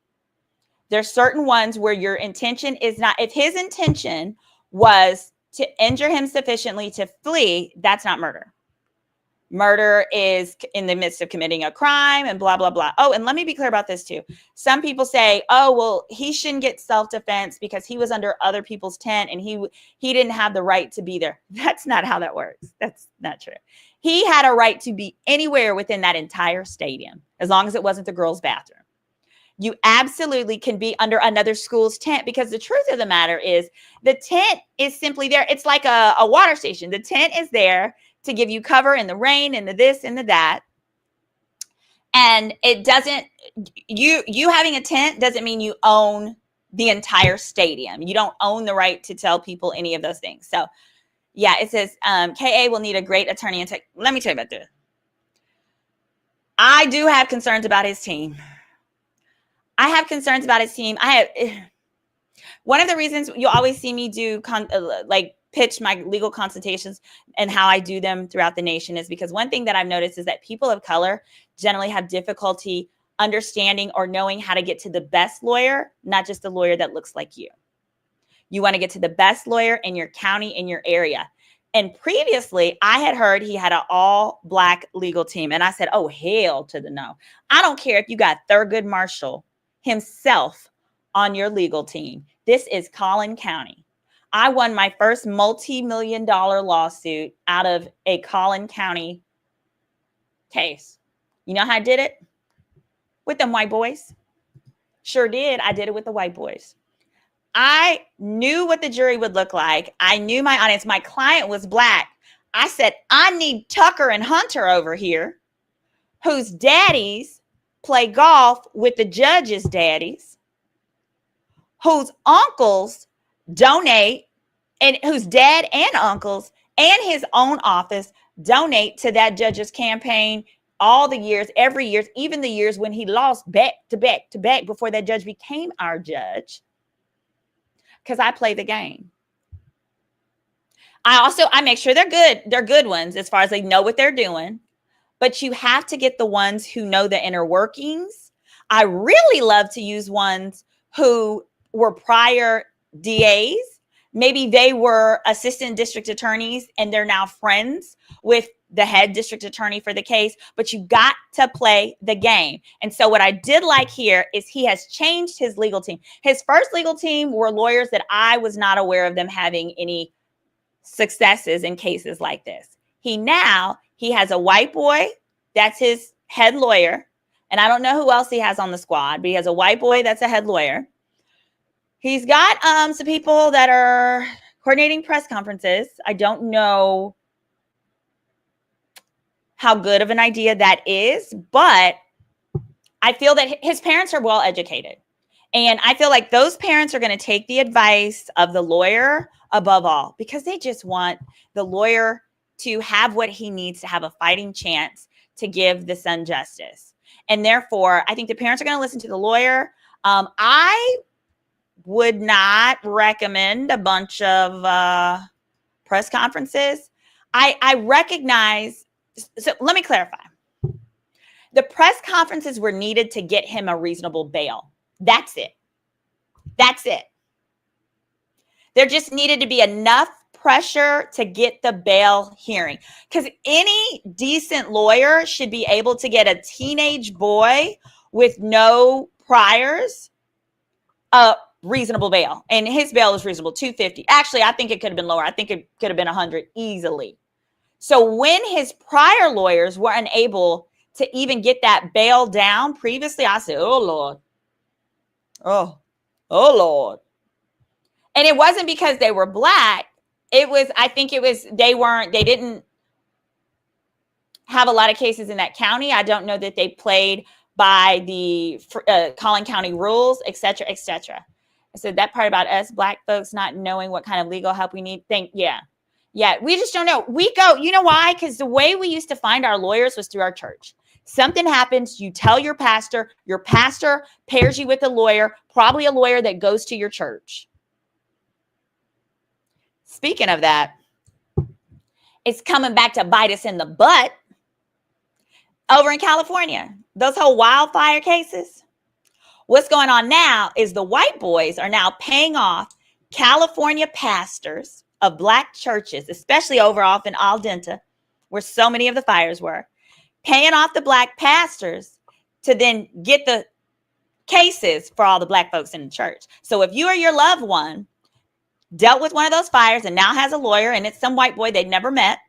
There's certain ones where your intention is not, if his intention was to injure him sufficiently to flee, that's not murder. Murder is in the midst of committing a crime and blah, blah, blah. Oh, and let me be clear about this too. Some people say, oh, well, he shouldn't get self-defense because he was under other people's tent and he didn't have the right to be there. That's not how that works. That's not true. He had a right to be anywhere within that entire stadium, as long as it wasn't the girls' bathroom. You absolutely can be under another school's tent, because the truth of the matter is the tent is simply there. It's like a water station. The tent is there to give you cover in the rain and the this and the that. And it doesn't, you having a tent doesn't mean you own the entire stadium. You don't own the right to tell people any of those things. So yeah, it says KA will need a great attorney and tech. Let me tell you about this. I do have concerns about his team. I have concerns about his team. One of the reasons you always see me do pitch my legal consultations and how I do them throughout the nation is because one thing that I've noticed is that people of color generally have difficulty understanding or knowing how to get to the best lawyer, not just the lawyer that looks like you. You want to get to the best lawyer in your county, in your area. And previously, I had heard he had an all-black legal team. And I said, oh, hell to the no. I don't care if you got Thurgood Marshall himself on your legal team. This is Collin County. I won my first multi-million-dollar lawsuit out of a Collin County case. You know how I did it? With them white boys. Sure did. I did it with the white boys. I knew what the jury would look like. I knew my audience. My client was black. I said, I need Tucker and Hunter over here, whose daddies play golf with the judges' daddies, whose uncles donate, and whose dad and uncles and his own office donate to that judge's campaign all the years, every year, even the years when he lost back to back to back before that judge became our judge. Because I play the game. I make sure they're good. They're good ones as far as they know what they're doing. But you have to get the ones who know the inner workings. I really love to use ones who were prior DAs. Maybe they were assistant district attorneys and they're now friends with the head district attorney for the case, but you got to play the game. And so what I did like here is he has changed his legal team. His first legal team were lawyers that I was not aware of them having any successes in cases like this. He has a white boy. That's his head lawyer. And I don't know who else he has on the squad, but he has a white boy that's a head lawyer. He's got some people that are coordinating press conferences. I don't know how good of an idea that is, but I feel that his parents are well educated. And I feel like those parents are going to take the advice of the lawyer above all, because they just want the lawyer to have what he needs to have a fighting chance to give the son justice. And therefore, I think the parents are going to listen to the lawyer. I would not recommend a bunch of press conferences. I recognize. So let me clarify. The press conferences were needed to get him a reasonable bail. That's it. That's it. There just needed to be enough pressure to get the bail hearing. Because any decent lawyer should be able to get a teenage boy with no priors a reasonable bail. And his bail is reasonable, $250. Actually, I think it could have been lower. I think it could have been $100 easily. So when his prior lawyers were unable to even get that bail down previously, I said, oh, Lord. Oh, Lord. And it wasn't because they were black. They didn't have a lot of cases in that county. I don't know that they played by the Collin County rules, et cetera, et cetera. I said that part about us black folks not knowing what kind of legal help we need. Yeah, we just don't know. We go, you know why? Because the way we used to find our lawyers was through our church. Something happens, you tell your pastor pairs you with a lawyer, probably a lawyer that goes to your church. Speaking of that, it's coming back to bite us in the butt over in California. Those whole wildfire cases. What's going on now is the white boys are now paying off California pastors, of Black churches, especially over off in Al Denta, where so many of the fires were, paying off the Black pastors to then get the cases for all the Black folks in the church. So if you or your loved one dealt with one of those fires and now has a lawyer, and it's some white boy they'd never met,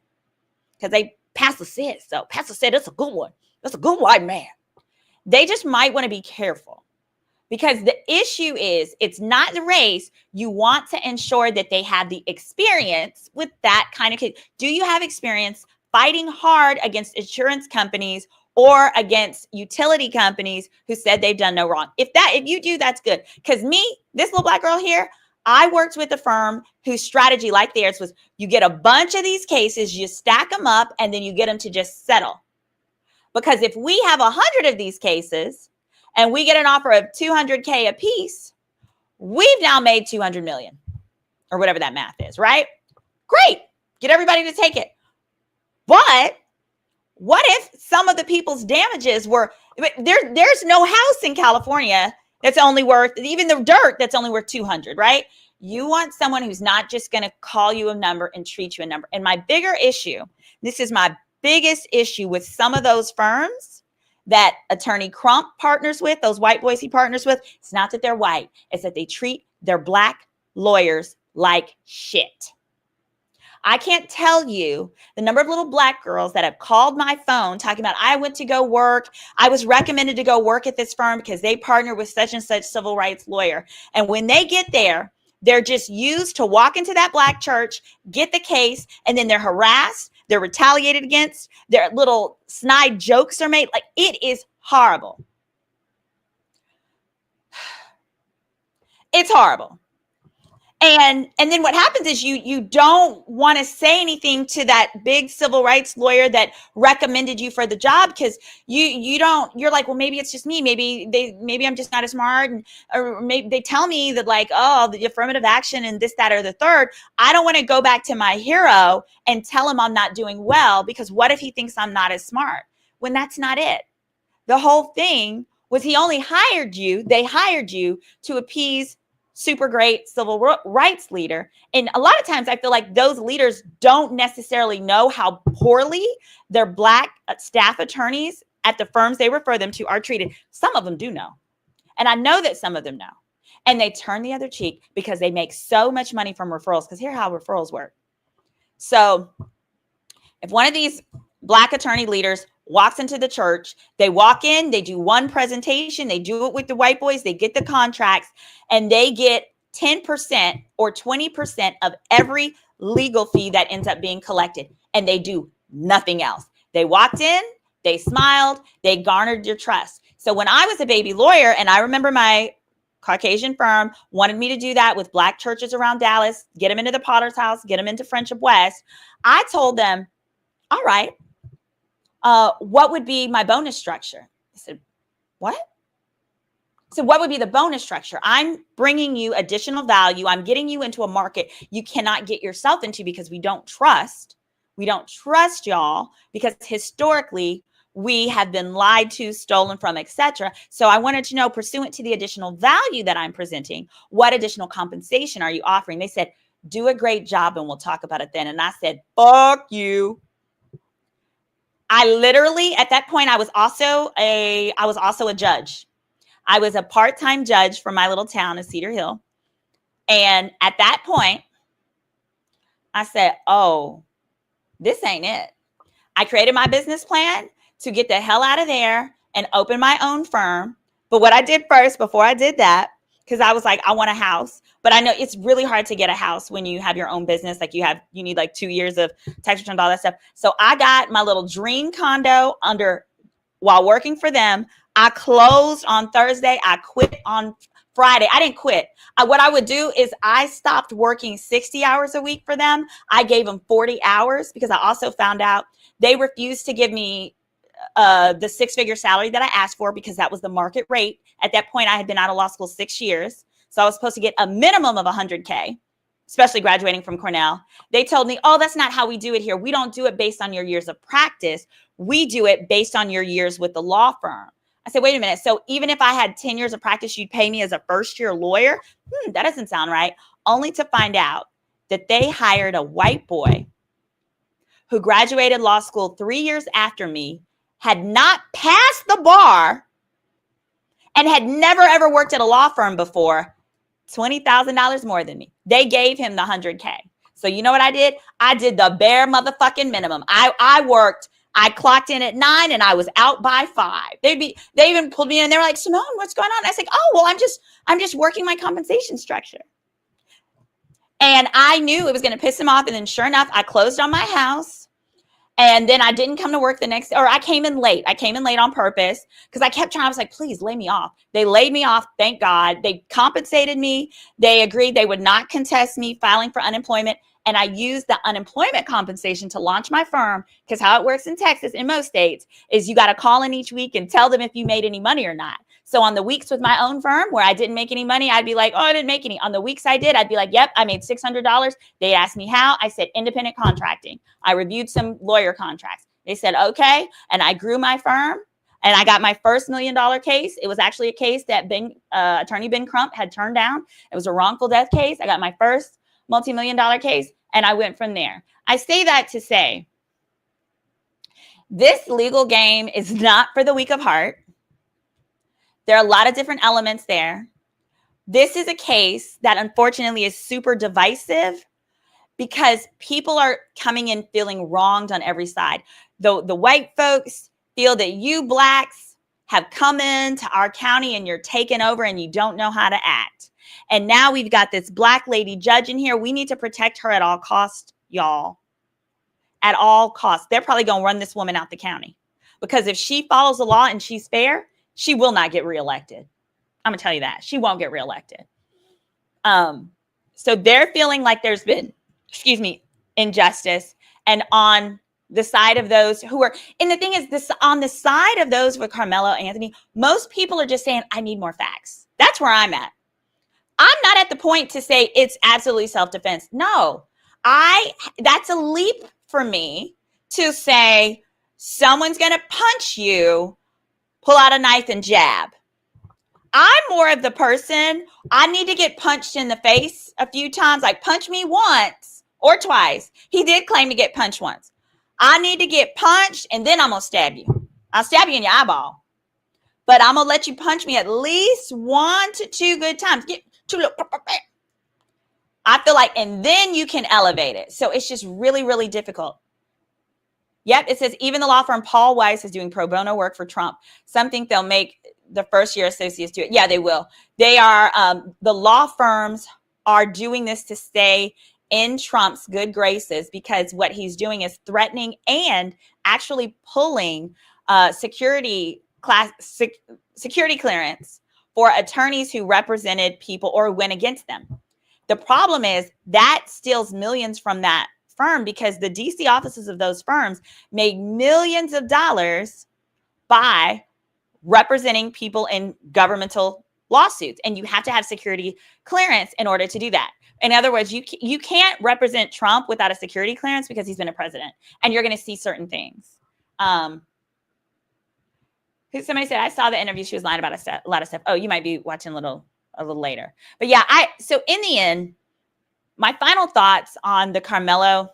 because pastor said so. Pastor said it's a good one. That's a good white man. They just might want to be careful, because the issue is it's not the race. You want to ensure that they have the experience with that kind of case. Do you have experience fighting hard against insurance companies or against utility companies who said they've done no wrong? If you do, that's good. Because me, this little Black girl here, I worked with a firm whose strategy, like theirs, was you get a bunch of these cases, you stack them up, and then you get them to just settle. Because if we have 100 of these cases and we get an offer of $200K a piece, we've now made 200 million, or whatever that math is, right? Great. Get everybody to take it. But what if some of the people's damages were, there's no house in California that's only worth, even the dirt that's only worth 200, right? You want someone who's not just going to call you a number and treat you a number. And my bigger issue, this is my biggest issue with some of those firms that Attorney Crump partners with, those white boys he partners with, it's not that they're white, it's that they treat their Black lawyers like shit. I can't tell you the number of little Black girls that have called my phone talking about, I went to go work. I was recommended to go work at this firm because they partner with such and such civil rights lawyer. And when they get there, they're just used to walk into that Black church, get the case, and then they're harassed, they're retaliated against, their little snide jokes are made. Like, it is horrible. It's horrible. And then what happens is you don't want to say anything to that big civil rights lawyer that recommended you for the job, because you're like, well, maybe it's just me. Maybe I'm just not as smart. Or maybe they tell me that, like, oh, the affirmative action and this, that, or the third. I don't want to go back to my hero and tell him I'm not doing well, because what if he thinks I'm not as smart? When that's not it. The whole thing was they hired you to appease super great civil rights leader. And a lot of times I feel like those leaders don't necessarily know how poorly their Black staff attorneys at the firms they refer them to are treated. Some of them do know. And I know that some of them know. And they turn the other cheek because they make so much money from referrals. Because here's how referrals work. So if one of these Black attorney leaders walks into the church, they walk in, they do one presentation, they do it with the white boys, they get the contracts, and they get 10% or 20% of every legal fee that ends up being collected. And they do nothing else. They walked in, they smiled, they garnered your trust. So when I was a baby lawyer, and I remember my Caucasian firm wanted me to do that with Black churches around Dallas, get them into the Potter's House, get them into Friendship West, I told them, all right, what would be my bonus structure? I said, what? So what would be the bonus structure? I'm bringing you additional value. I'm getting you into a market you cannot get yourself into, because we don't trust y'all, because historically we have been lied to, stolen from, etc. So I wanted to know, pursuant to the additional value that I'm presenting, what additional compensation are you offering? They said, do a great job and we'll talk about it then. And I said, fuck you. I literally, at that point, I was also a judge. I was a part-time judge for my little town of Cedar Hill. And at that point, I said, oh, this ain't it. I created my business plan to get the hell out of there and open my own firm. But what I did first, before I did that, because I was like, I want a house. But I know it's really hard to get a house when you have your own business. Like you need like 2 years of tax returns, all that stuff. So I got my little dream condo while working for them. I closed on Thursday. I quit on Friday. I didn't quit. What I would do is I stopped working 60 hours a week for them. I gave them 40 hours because I also found out they refused to give me the six-figure salary that I asked for, because that was the market rate. At that point, I had been out of law school 6 years. So I was supposed to get a minimum of 100K, especially graduating from Cornell. They told me, oh, that's not how we do it here. We don't do it based on your years of practice. We do it based on your years with the law firm. I said, wait a minute. So even if I had 10 years of practice, you'd pay me as a first-year lawyer? That doesn't sound right. Only to find out that they hired a white boy who graduated law school 3 years after me, had not passed the bar, and had never, ever worked at a law firm before, $20,000 more than me. They gave him the $100K. So you know what I did? I did the bare motherfucking minimum. I clocked in at 9 and I was out by 5. They even pulled me in and they were like, Simone, what's going on? I was like, oh, well, I'm just working my compensation structure. And I knew it was going to piss him off. And then sure enough, I closed on my house. And then I didn't come to work the next day, or I came in late. I came in late on purpose because I kept trying. I was like, please lay me off. They laid me off. Thank God. They compensated me. They agreed they would not contest me filing for unemployment. And I used the unemployment compensation to launch my firm, because how it works in Texas, in most states, is you got to call in each week and tell them if you made any money or not. So on the weeks with my own firm where I didn't make any money, I'd be like, oh, I didn't make any. On the weeks I did, I'd be like, yep, I made $600. They asked me how. I said independent contracting. I reviewed some lawyer contracts. They said, okay. And I grew my firm and I got my first $1 million case. It was actually a case that attorney Ben Crump had turned down. It was a wrongful death case. I got my first multi-million-dollar case and I went from there. I say that to say this legal game is not for the weak of heart. There are a lot of different elements there. This is a case that unfortunately is super divisive because people are coming in feeling wronged on every side. The white folks feel that you blacks have come into our county and you're taking over and you don't know how to act. And now we've got this black lady judge in here. We need to protect her at all costs, y'all. At all costs. They're probably going to run this woman out the county because if she follows the law and she's fair, she will not get reelected. I'm going to tell you that. She won't get reelected. So they're feeling like there's been, injustice. And on the side of those who are, and the thing is, this on the side of those with Carmelo Anthony, most people are just saying, I need more facts. That's where I'm at. I'm not at the point to say it's absolutely self-defense. No, that's a leap for me to say someone's going to punch you, pull out a knife and jab. I'm more of the person, I need to get punched in the face a few times, like punch me once or twice. He did claim to get punched once. I need to get punched and then I'm going to stab you. I'll stab you in your eyeball. But I'm going to let you punch me at least 1 to 2 good times. Get 2 little. I feel like, and then you can elevate it. So it's just really, really difficult. Yep, it says even the law firm Paul Weiss is doing pro bono work for Trump. Some think they'll make the first-year associates do it. Yeah, they will. They are, the law firms are doing this to stay in Trump's good graces because what he's doing is threatening and actually pulling security clearance for attorneys who represented people or went against them. The problem is that steals millions from that firm because the DC offices of those firms made millions of dollars by representing people in governmental lawsuits. And you have to have security clearance in order to do that. In other words, you can't represent Trump without a security clearance because he's been a president and you're going to see certain things. Somebody said, I saw the interview. She was lying about a lot of stuff. Oh, you might be watching a little later. But yeah, so in the end, my final thoughts on the Carmelo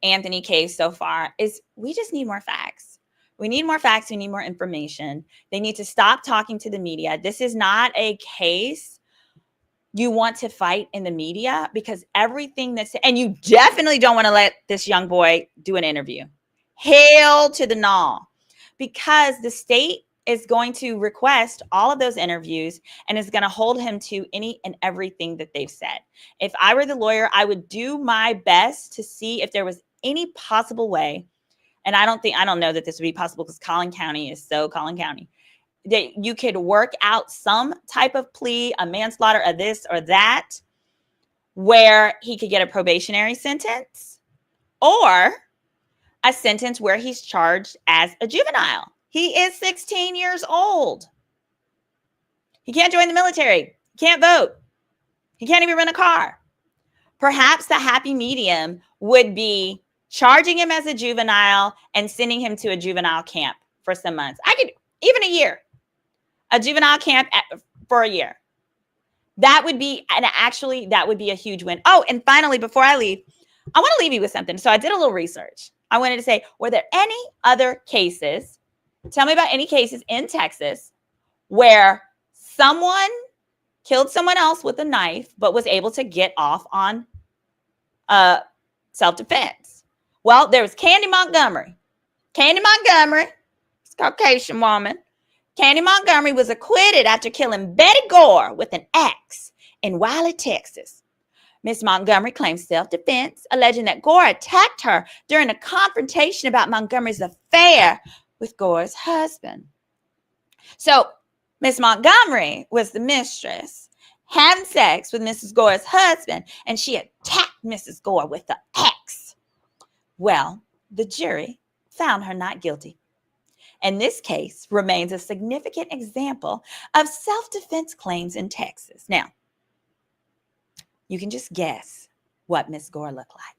Anthony case so far is we just need more facts. We need more facts. We need more information. They need to stop talking to the media. This is not a case you want to fight in the media because everything and you definitely don't want to let this young boy do an interview. Hail to the no, because the state is going to request all of those interviews and is going to hold him to any and everything that they've said. If I were the lawyer, I would do my best to see if there was any possible way. And I don't know that this would be possible because Collin County is so Collin County, that you could work out some type of plea, a manslaughter, a this or that, where he could get a probationary sentence or a sentence where he's charged as a juvenile. He is 16 years old. He can't join the military. He can't vote. He can't even rent a car. Perhaps the happy medium would be charging him as a juvenile and sending him to a juvenile camp for some months. I could even a year, a juvenile camp for a year. That would be, and actually, that would be a huge win. Oh, and finally, before I leave, I want to leave you with something. So I did a little research. I wanted to say, were there any other cases? Tell me about any cases in Texas where someone killed someone else with a knife, but was able to get off on self-defense. Well, there was Candy Montgomery. Candy Montgomery, it's a Caucasian woman. Candy Montgomery was acquitted after killing Betty Gore with an axe in Wiley, Texas. Miss Montgomery claimed self-defense, alleging that Gore attacked her during a confrontation about Montgomery's affair with Gore's husband. So Miss Montgomery was the mistress, having sex with Mrs. Gore's husband, and she attacked Mrs. Gore with the axe. Well, the jury found her not guilty. And this case remains a significant example of self-defense claims in Texas. Now, you can just guess what Miss Gore looked like.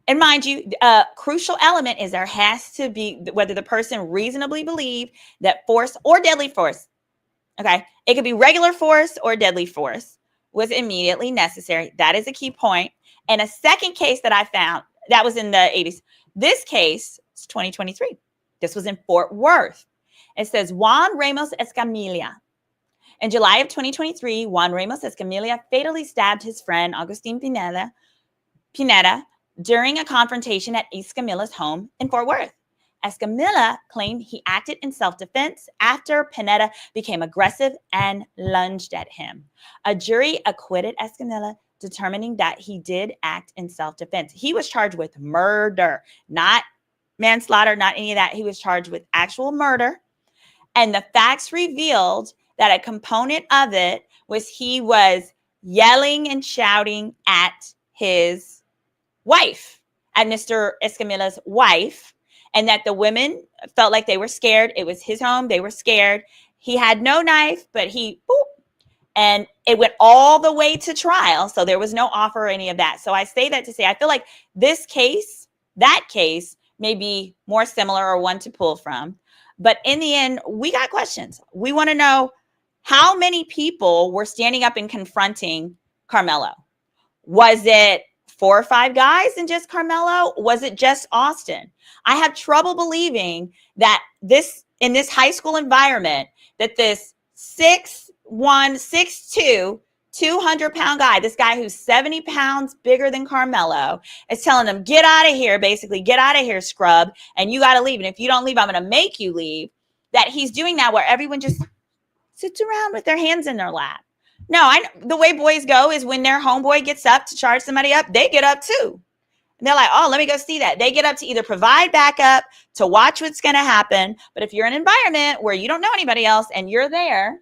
And mind you, a crucial element is there has to be whether the person reasonably believed that force or deadly force, okay, it could be regular force or deadly force, was immediately necessary. That is a key point. And a second case that I found, that was in the 80s. This case is 2023. This was in Fort Worth. It says Juan Ramos Escamilla. In July of 2023, Juan Ramos Escamilla fatally stabbed his friend Agustin Pineda during a confrontation at Escamilla's home in Fort Worth. Escamilla claimed he acted in self-defense after Pineda became aggressive and lunged at him. A jury acquitted Escamilla, determining that he did act in self-defense. He was charged with murder, not manslaughter, not any of that. He was charged with actual murder. And the facts revealed that a component of it was he was yelling and shouting at his wife, at Mr. Escamilla's wife, and that the women felt like they were scared. It was his home. They were scared. He had no knife, but and it went all the way to trial. So there was no offer or any of that. So I say that to say, I feel like this case, that case, may be more similar or one to pull from. But in the end, we got questions. We want to know how many people were standing up and confronting Karmelo. Was it 4 or 5 guys and just Karmelo? Was it just Austin? I have trouble believing that in this high school environment, that this 6'1", 6'2", 200-pound guy, this guy who's 70 pounds bigger than Karmelo, is telling them, get out of here, basically, get out of here, scrub, and you got to leave. And if you don't leave, I'm going to make you leave. That he's doing that where everyone just sits around with their hands in their lap. No, the way boys go is when their homeboy gets up to charge somebody up, they get up too. And they're like, oh, let me go see that. They get up to either provide backup, to watch what's going to happen. But if you're in an environment where you don't know anybody else and you're there,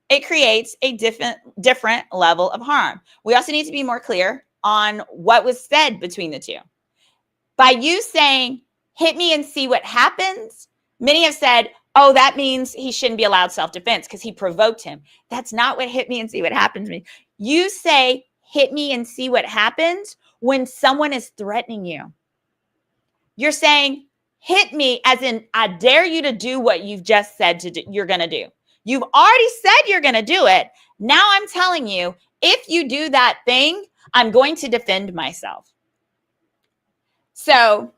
it creates a different level of harm. We also need to be more clear on what was said between the two. By you saying, hit me and see what happens, many have said, oh, that means he shouldn't be allowed self-defense because he provoked him. That's not what hit me and see what happens means. You say, hit me and see what happens when someone is threatening you. You're saying, hit me as in, I dare you to do what you've just said you're going to do. You've already said you're going to do it. Now I'm telling you, if you do that thing, I'm going to defend myself. So,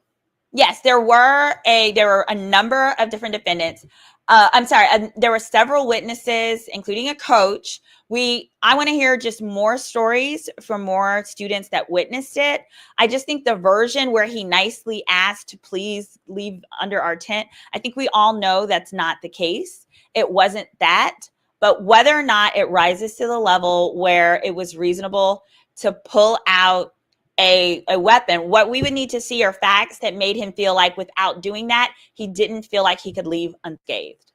yes, there were a number of different defendants. There were several witnesses, including a coach. I want to hear just more stories from more students that witnessed it. I just think the version where he nicely asked to please leave under our tent, I think we all know that's not the case. It wasn't that, but whether or not it rises to the level where it was reasonable to pull out a weapon, what we would need to see are facts that made him feel like without doing that, he didn't feel like he could leave unscathed.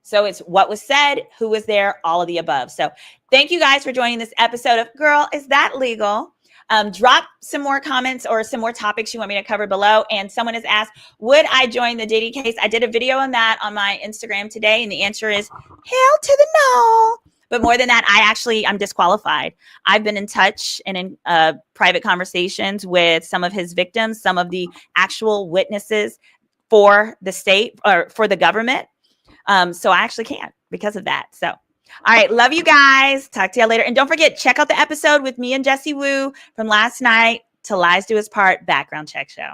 So it's what was said, who was there, all of the above. So thank you guys for joining this episode of Girl, Is That Legal? Drop some more comments or some more topics you want me to cover below. And someone has asked, would I join the Diddy case? I did a video on that on my Instagram today. And the answer is hell to the no. But more than that, I'm disqualified. I've been in touch and in private conversations with some of his victims, some of the actual witnesses for the state or for the government. So I actually can't because of that. So All right. Love you guys. Talk to y'all later. And don't forget, check out the episode with me and Jesse Wu from last night, Till Lies Do His Part background check show.